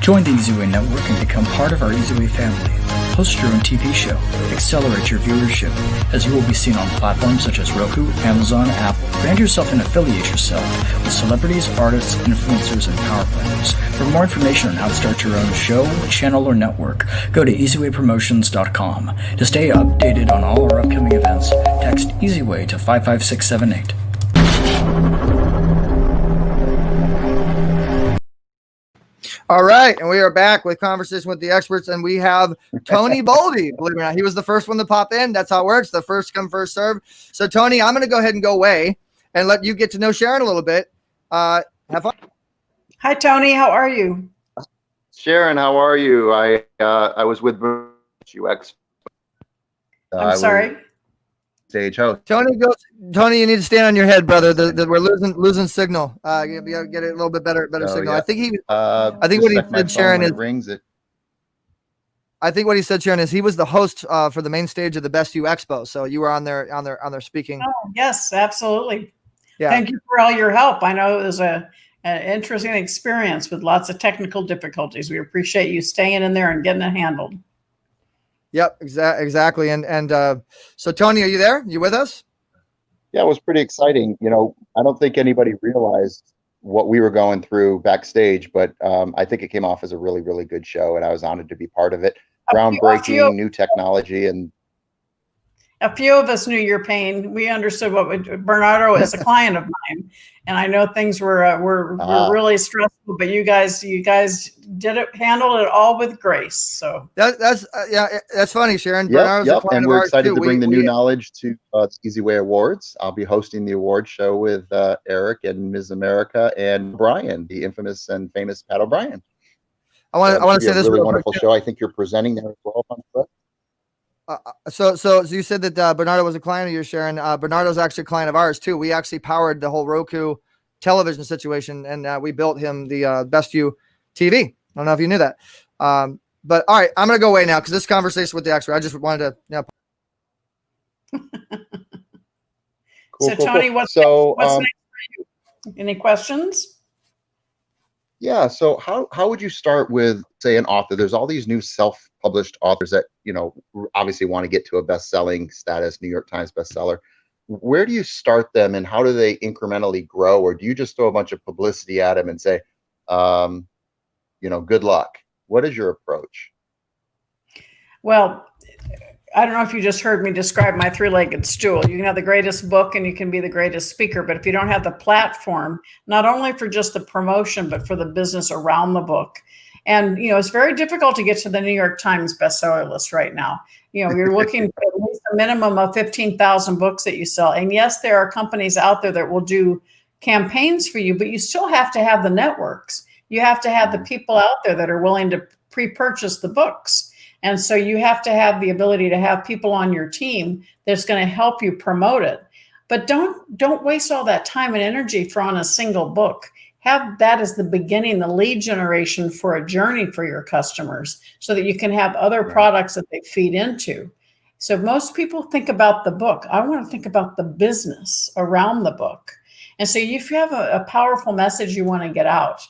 Join the EZWAY network and become part of our EZWAY family. Host your own TV show. Accelerate your viewership, as you will be seen on platforms such as Roku, Amazon, Apple. Brand yourself and affiliate yourself with celebrities, artists, influencers, and power players. For more information on how to start your own show, channel, or network, go to EZWayPromotions.com. To stay updated on all our upcoming events, text EZWAY to 55678. All right, and we are back with conversation with the experts, and we have Tony Boldy. Believe it or not, he was the first one to pop in. That's how it works. The first come, first serve. So, Tony, I'm going to go ahead and go away and let you get to know Sharon a little bit. Have fun. Hi, Tony. How are you? Sharon, how are you? I was with UX. I'm sorry. Stage host. Tony, you need to stand on your head, brother. We're losing signal. You gotta get a little bit better signal. Yeah. I think what he said, Sharon, is rings it. I think what he said, Sharon, is he was the host for the main stage of the Best U Expo. So you were on there speaking. Oh, yes, absolutely. Yeah. Thank you for all your help. I know it was an interesting experience with lots of technical difficulties. We appreciate you staying in there and getting it handled. Yep, exactly. And so, Tony, are you there? You with us? Yeah, it was pretty exciting. You know, I don't think anybody realized what we were going through backstage, but I think it came off as a really, really good show, and I was honored to be part of it. Groundbreaking, new technology, and a few of us knew your pain. We understood Bernardo is a client of mine, and I know things were really stressful. But you guys handled it all with grace. So that's funny, Sharon. Yep. And we're excited to bring the new knowledge to EZWAY Awards. I'll be hosting the award show with Eric and Ms. America and Brian, the infamous and famous Pat O'Brien. I want to say this really wonderful show. I think you're presenting there as well. So you said that Bernardo was a client of yours, Sharon. Bernardo's actually a client of ours too. We actually powered the whole Roku television situation, and we built him the Best U TV. I don't know if you knew that. But all right, I'm gonna go away now because this conversation with the expert. I just wanted to. Cool, Tony, what's next for you? Any questions? Yeah. So how would you start with, say, an author? There's all these new self-published authors that, you know, obviously want to get to a best-selling status, New York Times bestseller. Where do you start them, and how do they incrementally grow? Or do you just throw a bunch of publicity at them and say, good luck? What is your approach? Well, I don't know if you just heard me describe my three-legged stool. You can have the greatest book and you can be the greatest speaker, but if you don't have the platform, not only for just the promotion, but for the business around the book. And, it's very difficult to get to the New York Times bestseller list right now. You're looking for at least a minimum of 15,000 books that you sell. And yes, there are companies out there that will do campaigns for you, but you still have to have the networks. You have to have the people out there that are willing to pre-purchase the books. And so you have to have the ability to have people on your team that's going to help you promote it. But don't waste all that time and energy on a single book. Have that as the beginning, the lead generation for a journey for your customers so that you can have other products that they feed into. So most people think about the book. I want to think about the business around the book. And so if you have a powerful message you want to get out,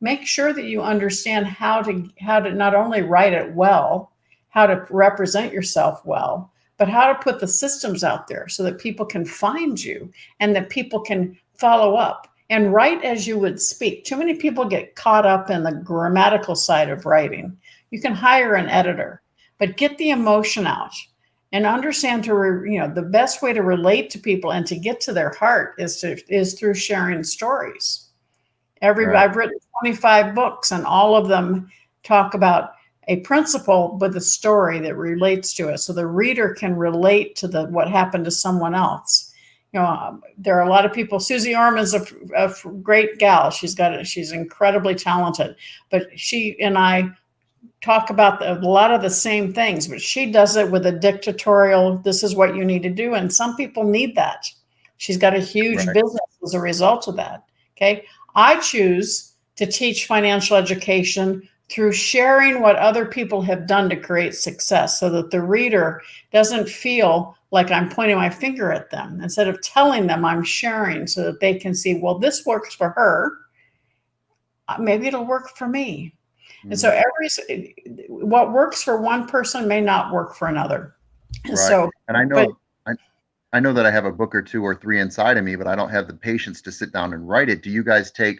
make sure that you understand how to not only write it well, how to represent yourself well, but how to put the systems out there so that people can find you and that people can follow up and write as you would speak. Too many people get caught up in the grammatical side of writing. You can hire an editor, but get the emotion out and understand the best way to relate to people and to get to their heart is through sharing stories. Right. I've written 25 books, and all of them talk about a principle with a story that relates to it, so the reader can relate to what happened to someone else. There are a lot of people. Susie Orman's a great gal. She's incredibly talented, but she and I talk about a lot of the same things, but she does it with a dictatorial, this is what you need to do. And some people need that. She's got a huge business as a result of that. Okay. I choose to teach financial education through sharing what other people have done to create success, so that the reader doesn't feel like I'm pointing my finger at them. Instead of telling them, I'm sharing so that they can see, well, this works for her. Maybe it'll work for me. And so what works for one person may not work for another. And so, and I know that I have a book or 2 or 3 inside of me, but I don't have the patience to sit down and write it. Do you guys take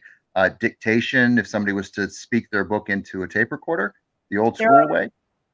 dictation if somebody was to speak their book into a tape recorder, the old school way?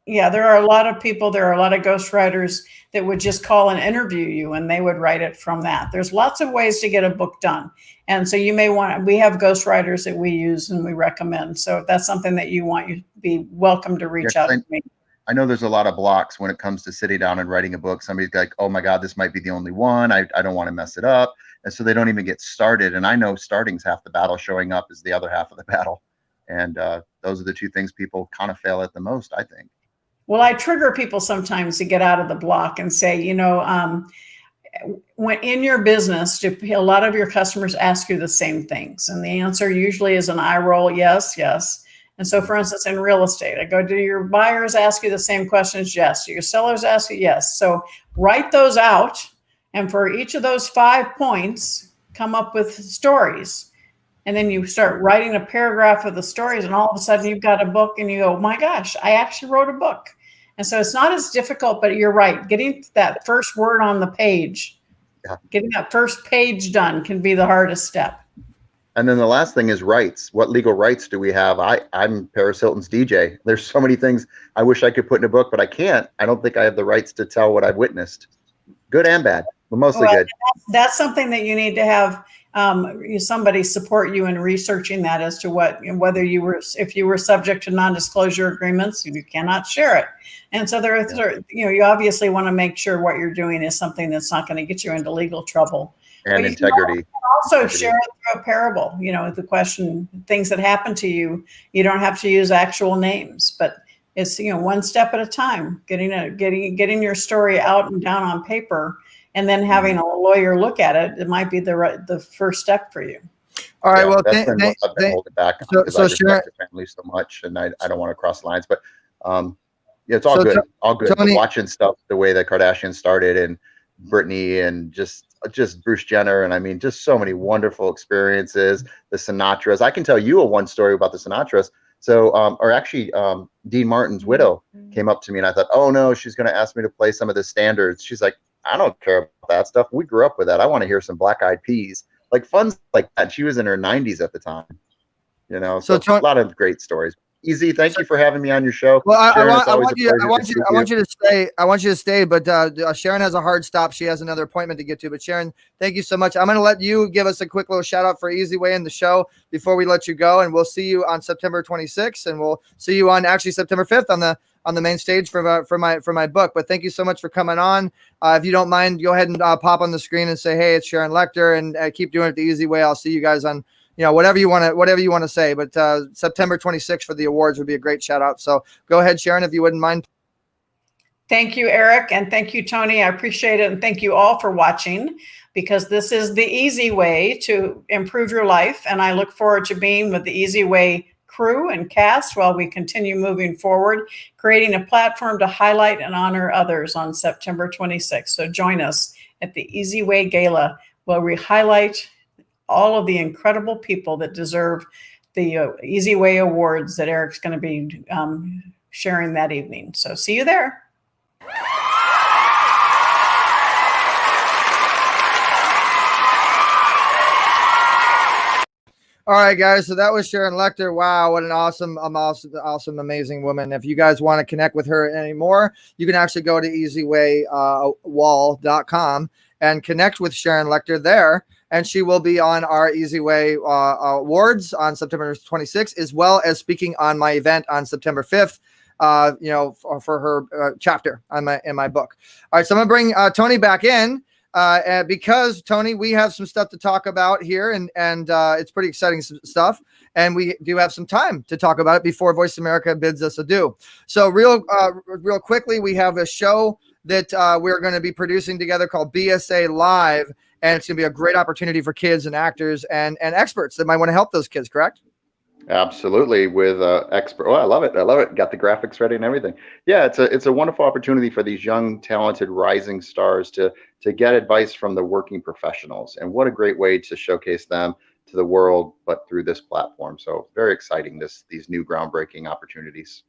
Yeah, there are a lot of people, there are a lot of ghostwriters that would just call and interview you, and they would write it from that. There's lots of ways to get a book done. And so you may we have ghostwriters that we use and we recommend. So if that's something that you want, you'd be welcome to reach out to me. I know there's a lot of blocks when it comes to sitting down and writing a book. Somebody's like, oh my God, this might be the only one. I don't want to mess it up. And so they don't even get started. And I know starting's half the battle, showing up is the other half of the battle. And those are the 2 things people kind of fail at the most, I think. Well, I trigger people sometimes to get out of the block and say, when in your business, a lot of your customers ask you the same things. And the answer usually is an eye roll, yes, yes. And so, for instance, in real estate, I go, do your buyers ask you the same questions? Yes. Do your sellers ask you? Yes. So write those out. And for each of those 5 points, come up with stories. And then you start writing a paragraph of the stories, and all of a sudden you've got a book, and you go, my gosh, I actually wrote a book. And so it's not as difficult, but you're right. Getting that first word on the page, getting that first page done can be the hardest step. And then the last thing is rights. What legal rights do we have? I'm Paris Hilton's DJ. There's so many things I wish I could put in a book, but I can't. I don't think I have the rights to tell what I've witnessed, good and bad, but mostly good. That's something that you need to have somebody support you in researching that as to whether if you were subject to non-disclosure agreements, you cannot share it. And so you obviously want to make sure what you're doing is something that's not going to get you into legal trouble. And integrity. You can also share it through a parable, the question, things that happen to you, you don't have to use actual names, but it's, one step at a time, getting your story out and down on paper, and then having a lawyer look at it. It might be the first step for you. All right. Well, that's been what I've been holding back on, because I respect your family so much, and I don't want to cross lines, but it's all good. All good. Tony, watching stuff the way the Kardashians started, and Britney, and just Bruce Jenner, and I mean, just so many wonderful experiences. The Sinatras. I can tell you one story about the Sinatras. So, Dean Martin's widow came up to me, and I thought, oh no, she's going to ask me to play some of the standards. She's like, I don't care about that stuff. We grew up with that. I want to hear some Black Eyed Peas, like fun like that. She was in her 90s at the time, so a lot of great stories. Easy, thank you for having me on your show. Well, I want you to stay. I want you to stay, but Sharon has a hard stop. She has another appointment to get to. But Sharon, thank you so much. I'm going to let you give us a quick little shout out for EZWay in the show before we let you go, and we'll see you on September 26th, and we'll see you on actually September 5th on the main stage for my book. But thank you so much for coming on. If you don't mind, go ahead and pop on the screen and say, hey, it's Sharon Lechter, and keep doing it the easy way. I'll see you guys on. Whatever you want to say, but September 26th for the awards would be a great shout out. So go ahead, Sharon, if you wouldn't mind. Thank you, Eric. And thank you, Tony. I appreciate it. And thank you all for watching, because this is the easy way to improve your life. And I look forward to being with the EZWay crew and cast while we continue moving forward, creating a platform to highlight and honor others on September 26th. So join us at the EZWay Gala, where we highlight all of the incredible people that deserve the EZWay Awards that Eric's going to be sharing that evening. So see you there. All right, guys. So that was Sharon Lechter. Wow, what an awesome, amazing woman. If you guys want to connect with her anymore, you can actually go to EZWAYWall.com and connect with Sharon Lechter there. And she will be on our EZWay awards on September 26th, as well as speaking on my event on September 5th. For her chapter in my book. All right, so I'm gonna bring Tony back in. And because Tony, we have some stuff to talk about here, and it's pretty exciting stuff, and we do have some time to talk about it before Voice America bids us adieu. So real quickly, we have a show that we're going to be producing together called BSA Live, and it's going to be a great opportunity for kids and actors and experts that might want to help those kids. Correct? Absolutely, with expert. Oh, I love it. Got the graphics ready and everything. Yeah, it's a wonderful opportunity for these young, talented, rising stars to get advice from the working professionals. And what a great way to showcase them to the world, but through this platform. So very exciting, these new groundbreaking opportunities.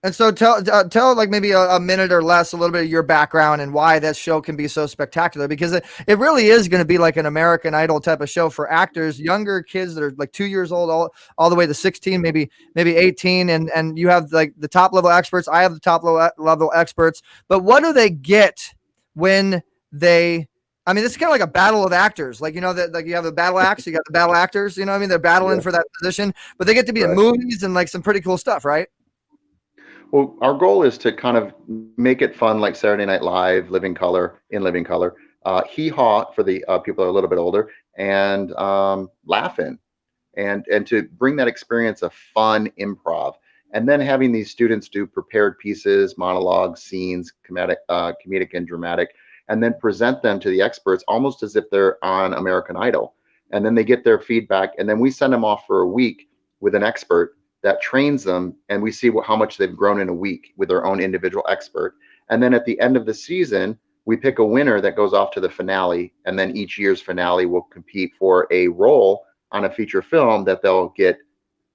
And so tell like maybe a minute or less, a little bit of your background and why that show can be so spectacular, because it really is going to be like an American Idol type of show for actors, younger kids that are like 2 years old, all the way to 16, maybe 18. And you have like the top level experts. I have the top level experts, but what do they get when they, I mean, this is kind of like a battle of actors. Like, that like you have the battle acts, you got the battle actors, you know what I mean? They're battling for that position, but they get to be in movies and like some pretty cool stuff, right? Well, our goal is to kind of make it fun, like Saturday Night Live, Living Color, Hee Haw for the people that are a little bit older, and laughing, and to bring that experience of fun improv, and then having these students do prepared pieces, monologues, scenes, comedic and dramatic, and then present them to the experts almost as if they're on American Idol, and then they get their feedback, and then we send them off for a week with an expert that trains them, and we see how much they've grown in a week with their own individual expert. And then at the end of the season, we pick a winner that goes off to the finale, and then each year's finale will compete for a role on a feature film that they'll get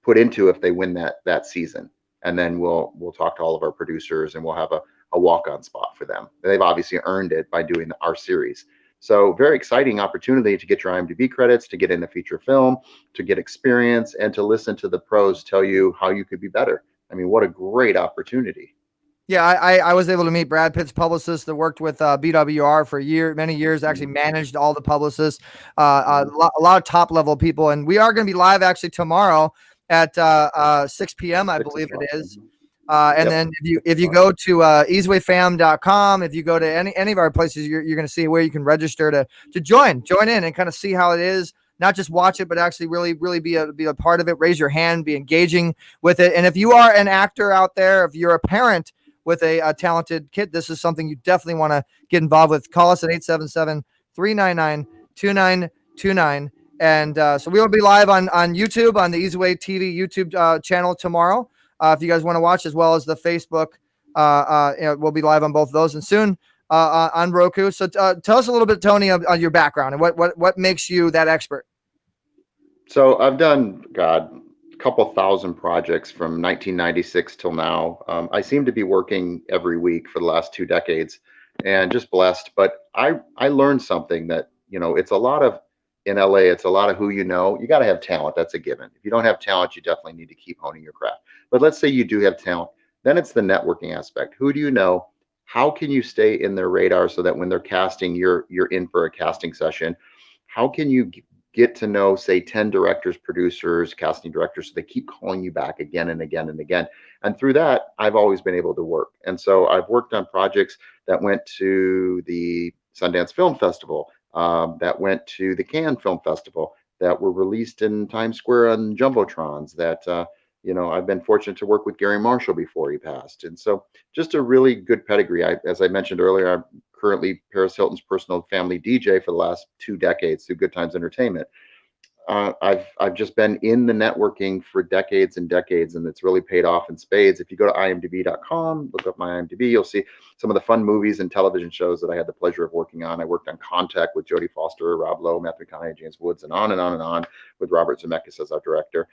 put into if they win that season. And then we'll talk to all of our producers, and we'll have a walk-on spot for them. They've obviously earned it by doing our series. So very exciting opportunity to get your IMDb credits, to get in a feature film, to get experience, and to listen to the pros tell you how you could be better. I mean, what a great opportunity. Yeah, I was able to meet Brad Pitt's publicist that worked with BWR for many years, actually managed all the publicists, a lot of top level people. And we are going to be live actually tomorrow at 6 p.m., I believe it is. And then if you go to EZWAYFam.com, if you go to any of our places, you're going to see where you can register to join in and kind of see how it is. Not just watch it, but actually really be a part of it. Raise your hand, be engaging with it. And if you are an actor out there, if you're a parent with a talented kid, this is something you definitely want to get involved with. Call us at 877-399-2929. And so we will be live on YouTube, on the EZWAYTV YouTube channel tomorrow. If you guys want to watch, as well as the Facebook, we'll be live on both of those, and soon on Roku. So tell us a little bit, Tony, on your background and what makes you that expert. So I've done, a couple thousand projects from 1996 till now. I seem to be working every week for the last 2 decades, and just blessed. But I learned something that, it's a lot of, in LA, it's a lot of who you know. You got to have talent. That's a given. If you don't have talent, you definitely need to keep honing your craft. But let's say you do have talent. Then it's the networking aspect. Who do you know? How can you stay in their radar so that when they're casting, you're in for a casting session? How can you get to know, say, 10 directors, producers, casting directors, so they keep calling you back again and again and again? And through that, I've always been able to work. And so I've worked on projects that went to the Sundance Film Festival, that went to the Cannes Film Festival, that were released in Times Square on Jumbotrons, that I've been fortunate to work with Gary Marshall before he passed. And so just a really good pedigree. As I mentioned earlier, I'm currently Paris Hilton's personal family DJ for the last 2 decades through Good Times Entertainment. I've just been in the networking for decades and decades, and it's really paid off in spades. If you go to imdb.com, look up my IMDb, you'll see some of the fun movies and television shows that I had the pleasure of working on. I worked on Contact with Jodie Foster, Rob Lowe, Matthew McConaughey, James Woods, and on and on and on, with Robert Zemeckis as our director.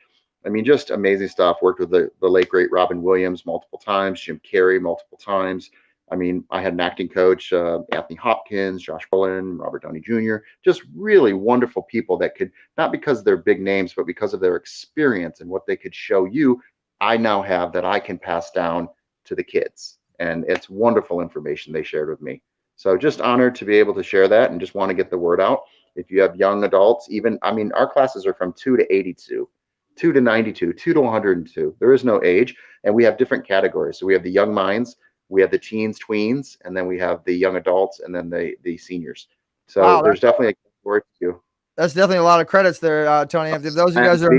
I mean, just amazing stuff. Worked with the late, great Robin Williams multiple times, Jim Carrey multiple times. I mean, I had an acting coach, Anthony Hopkins, Josh Brolin, Robert Downey Jr., just really wonderful people that could, not because they're big names, but because of their experience and what they could show you, I now have that I can pass down to the kids. And it's wonderful information they shared with me. So just honored to be able to share that and just want to get the word out. If you have young adults, even, I mean, our classes are from 2 to 82, 2 to 92, 2 to 102. There is no age. And we have different categories. So we have the young minds, we have the teens, tweens, and then we have the young adults, and then the seniors. So Wow, there's definitely a category for you. That's definitely a lot of credits there, Tony. If those of you guys are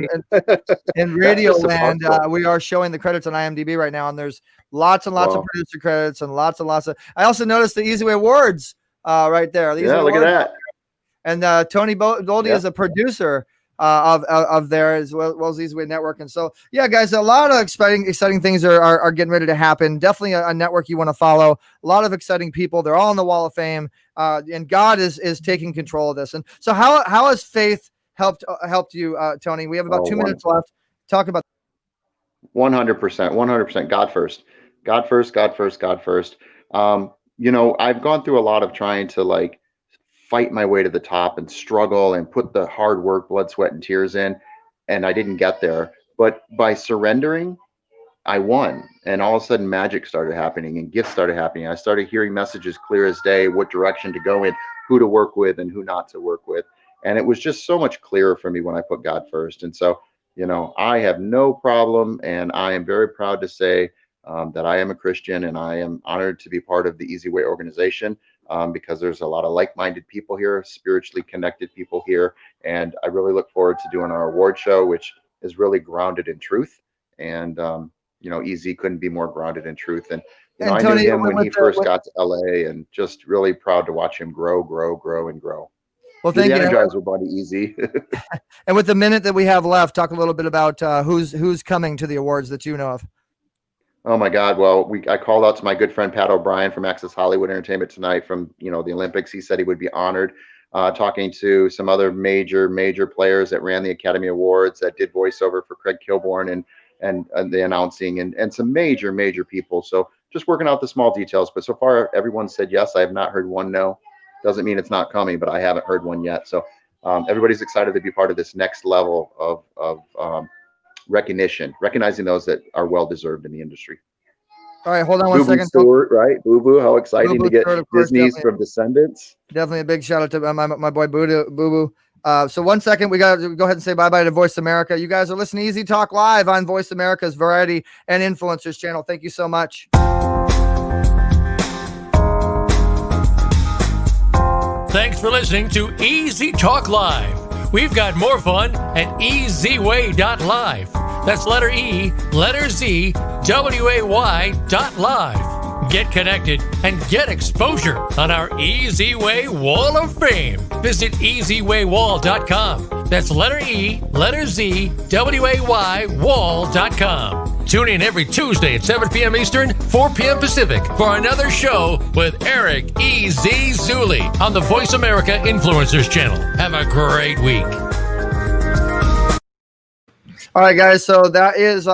in radio land, we are showing the credits on IMDb right now, and there's lots and lots of producer credits and lots of. I also noticed the Easy Way Awards right there. Yeah, look at that. And Tony Goldie is a producer of there as well as Easy Way Network. And so, yeah, guys, a lot of exciting things are getting ready to happen. Definitely a network you want to follow. A lot of exciting people. They're all in the Wall of Fame. And God is taking control of this. And so how has faith helped you, Tony? We have about 2 minutes left. Talk about 100%. God first. God first, God first, God first. You know, I've gone through a lot of trying to like fight my way to the top and struggle and put the hard work, blood, sweat, and tears in, and I didn't get there. But by surrendering, I won. And all of a sudden magic started happening and gifts started happening. I started hearing messages clear as day, what direction to go in, who to work with and who not to work with. And it was just so much clearer for me when I put God first. And so, you know, I have no problem, and I am very proud to say that I am a Christian, and I am honored to be part of the Easy Way organization because there's a lot of like-minded people here, spiritually connected people here. And I really look forward to doing our award show, which is really grounded in truth. And, you know, EZ couldn't be more grounded in truth. And you know, I knew him when he first got to LA, and just really proud to watch him grow, and grow. Well, thank you. Energizer buddy, easy. And with the minute that we have left, talk a little bit about who's coming to the awards that you know of. Oh my God! Well, I called out to my good friend Pat O'Brien from Access Hollywood Entertainment tonight from the Olympics. He said he would be honored. Talking to some other major players that ran the Academy Awards, that did voiceover for Craig Kilborn and the announcing, and some major people. So just working out the small details. But so far, everyone said yes. I have not heard one no. Doesn't mean it's not coming, but I haven't heard one yet. So everybody's excited to be part of this next level of recognizing those that are well-deserved in the industry. All right, hold on one second. Stewart, right? Boo Boo, how exciting to get Disney's from Descendants. Definitely a big shout out to my boy Boo Boo. So 1 second, we got to go ahead and say bye-bye to Voice America. You guys are listening to Easy Talk Live on Voice America's Variety and Influencers channel. Thank you so much. Thanks for listening to Easy Talk Live. We've got more fun at EZWay.live. That's letter E, letter Z, WAY.live. Get connected and get exposure on our Easy Way Wall of Fame. Visit EZWayWall.com. That's letter E, letter Z, WAY Wall.com. Tune in every Tuesday at 7 p.m. Eastern, 4 p.m. Pacific for another show with Eric E.Z. Zuley on the Voice America Influencers channel. Have a great week. All right, guys. So that is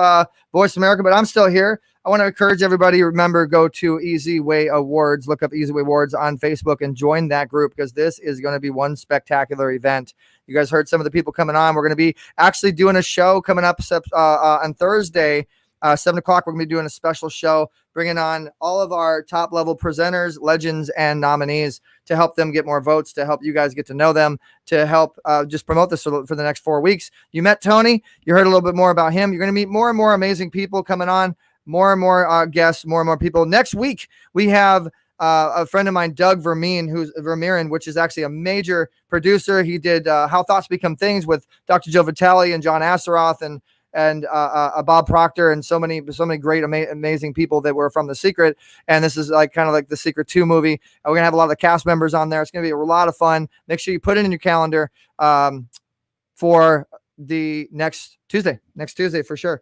Voice America, but I'm still here. I want to encourage everybody. Remember, go to Easy Way Awards. Look up Easy Way Awards on Facebook and join that group, because this is going to be one spectacular event. You guys heard some of the people coming on. We're going to be actually doing a show coming up on Thursday. 7 o'clock, we're going to be doing a special show, bringing on all of our top level presenters, legends, and nominees to help them get more votes, to help you guys get to know them, to help just promote this for the next 4 weeks. You met Tony. You heard a little bit more about him. You're going to meet more and more amazing people coming on, more and more guests, more and more people. Next week, we have a friend of mine, Doug Vermeeren, which is actually a major producer. He did How Thoughts Become Things with Dr. Joe Vitale and John Asseroth and Bob Proctor and so many great amazing people that were from The Secret. And this is kind of like The Secret 2 movie. We're gonna have a lot of the cast members on there. It's gonna be a lot of fun. Make sure you put it in your calendar for the next Tuesday for sure.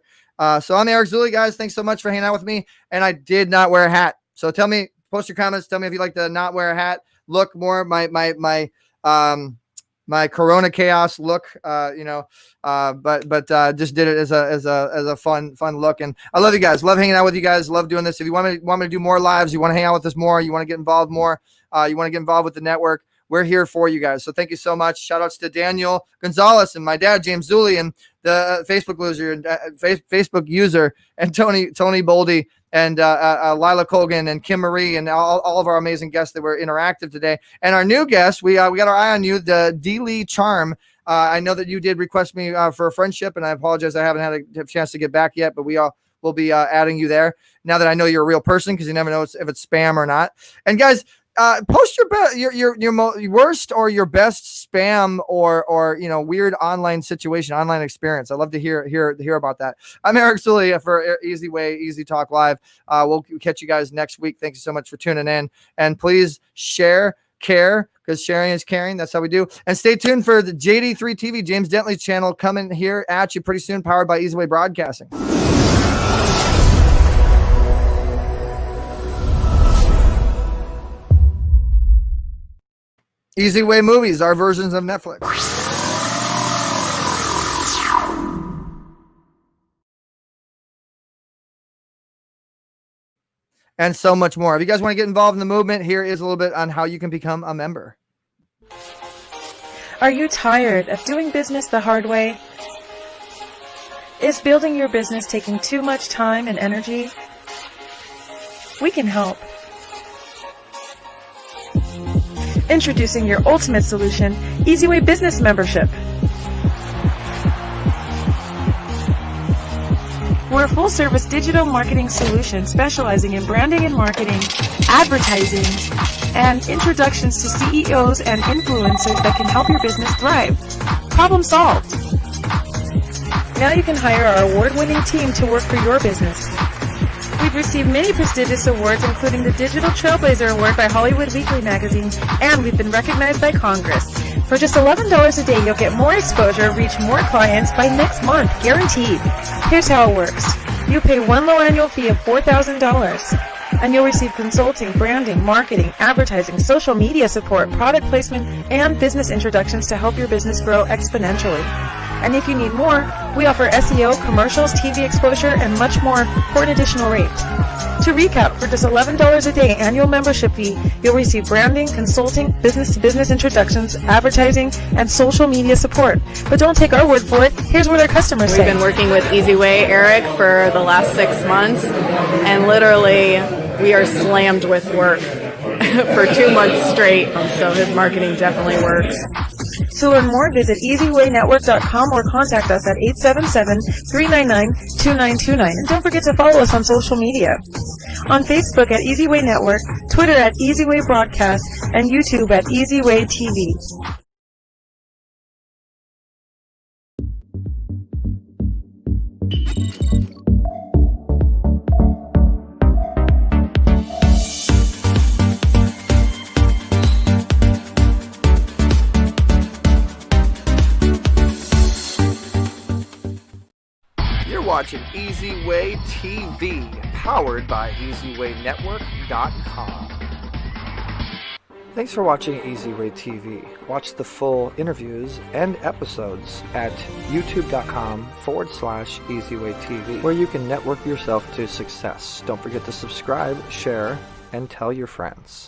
So I'm Eric Zuley, guys. Thanks so much for hanging out with me. And I did not wear a hat. So tell me, post your comments. Tell me if you like to not wear a hat. Look more my my Corona chaos look, but just did it as a fun look. And I love you guys. Love hanging out with you guys. Love doing this. If you want me to do more lives, you want to hang out with us more, you want to get involved more, you want to get involved with the network, we're here for you guys. So thank you so much. Shout outs to Daniel Gonzalez and my dad, James Zuley, and the Facebook user, and Tony Boldy, and Lila Colgan and Kim Marie, and all of our amazing guests that were interactive today. And our new guest, we got our eye on you, the D. Lee Charm. I know that you did request me for a friendship, and I apologize I haven't had a chance to get back yet, but we'll be adding you there now that I know you're a real person, because you never know if it's spam or not. And guys, post your worst or your best spam or weird online situation, online experience. I'd love to hear about that. I'm Eric Zuley for Easy Way, Easy Talk Live. We'll catch you guys next week. Thank you so much for tuning in, and please share, care, because sharing is caring. That's how we do. And stay tuned for the JD3 TV, James Dentley's channel, coming here at you pretty soon, powered by EZWay Broadcasting. Easy Way Movies, our versions of Netflix. And so much more. If you guys want to get involved in the movement, here is a little bit on how you can become a member. Are you tired of doing business the hard way? Is building your business taking too much time and energy? We can help. Introducing your ultimate solution, EZWay Business Membership. We're a full-service digital marketing solution specializing in branding and marketing, advertising, and introductions to CEOs and influencers that can help your business thrive. Problem solved. Now you can hire our award-winning team to work for your business. We've received many prestigious awards, including the Digital Trailblazer Award by Hollywood Weekly magazine, and we've been recognized by Congress. For just $11 a day, you'll get more exposure, reach more clients by next month, guaranteed. Here's how it works. You pay one low annual fee of $4,000, and you'll receive consulting, branding, marketing, advertising, social media support, product placement, and business introductions to help your business grow exponentially. And if you need more, we offer SEO, commercials, TV exposure, and much more for an additional rate. To recap, for just $11 a day annual membership fee, you'll receive branding, consulting, business-to-business introductions, advertising, and social media support. But don't take our word for it. Here's what our customers say. We've been working with EZWay, Eric, for the last 6 months, and literally we are slammed with work for 2 months straight, so his marketing definitely works. To learn more, visit EZWayNetwork.com or contact us at 877-399-2929. And don't forget to follow us on social media. On Facebook at EZWay Network, Twitter at EZWay Broadcast, and YouTube at EZWayTV. Watching EZWayTV, powered by EZWayNetwork.com. Thanks for watching EZWayTV. Watch the full interviews and episodes at youtube.com/EZWayTV, where you can network yourself to success. Don't forget to subscribe, share, and tell your friends.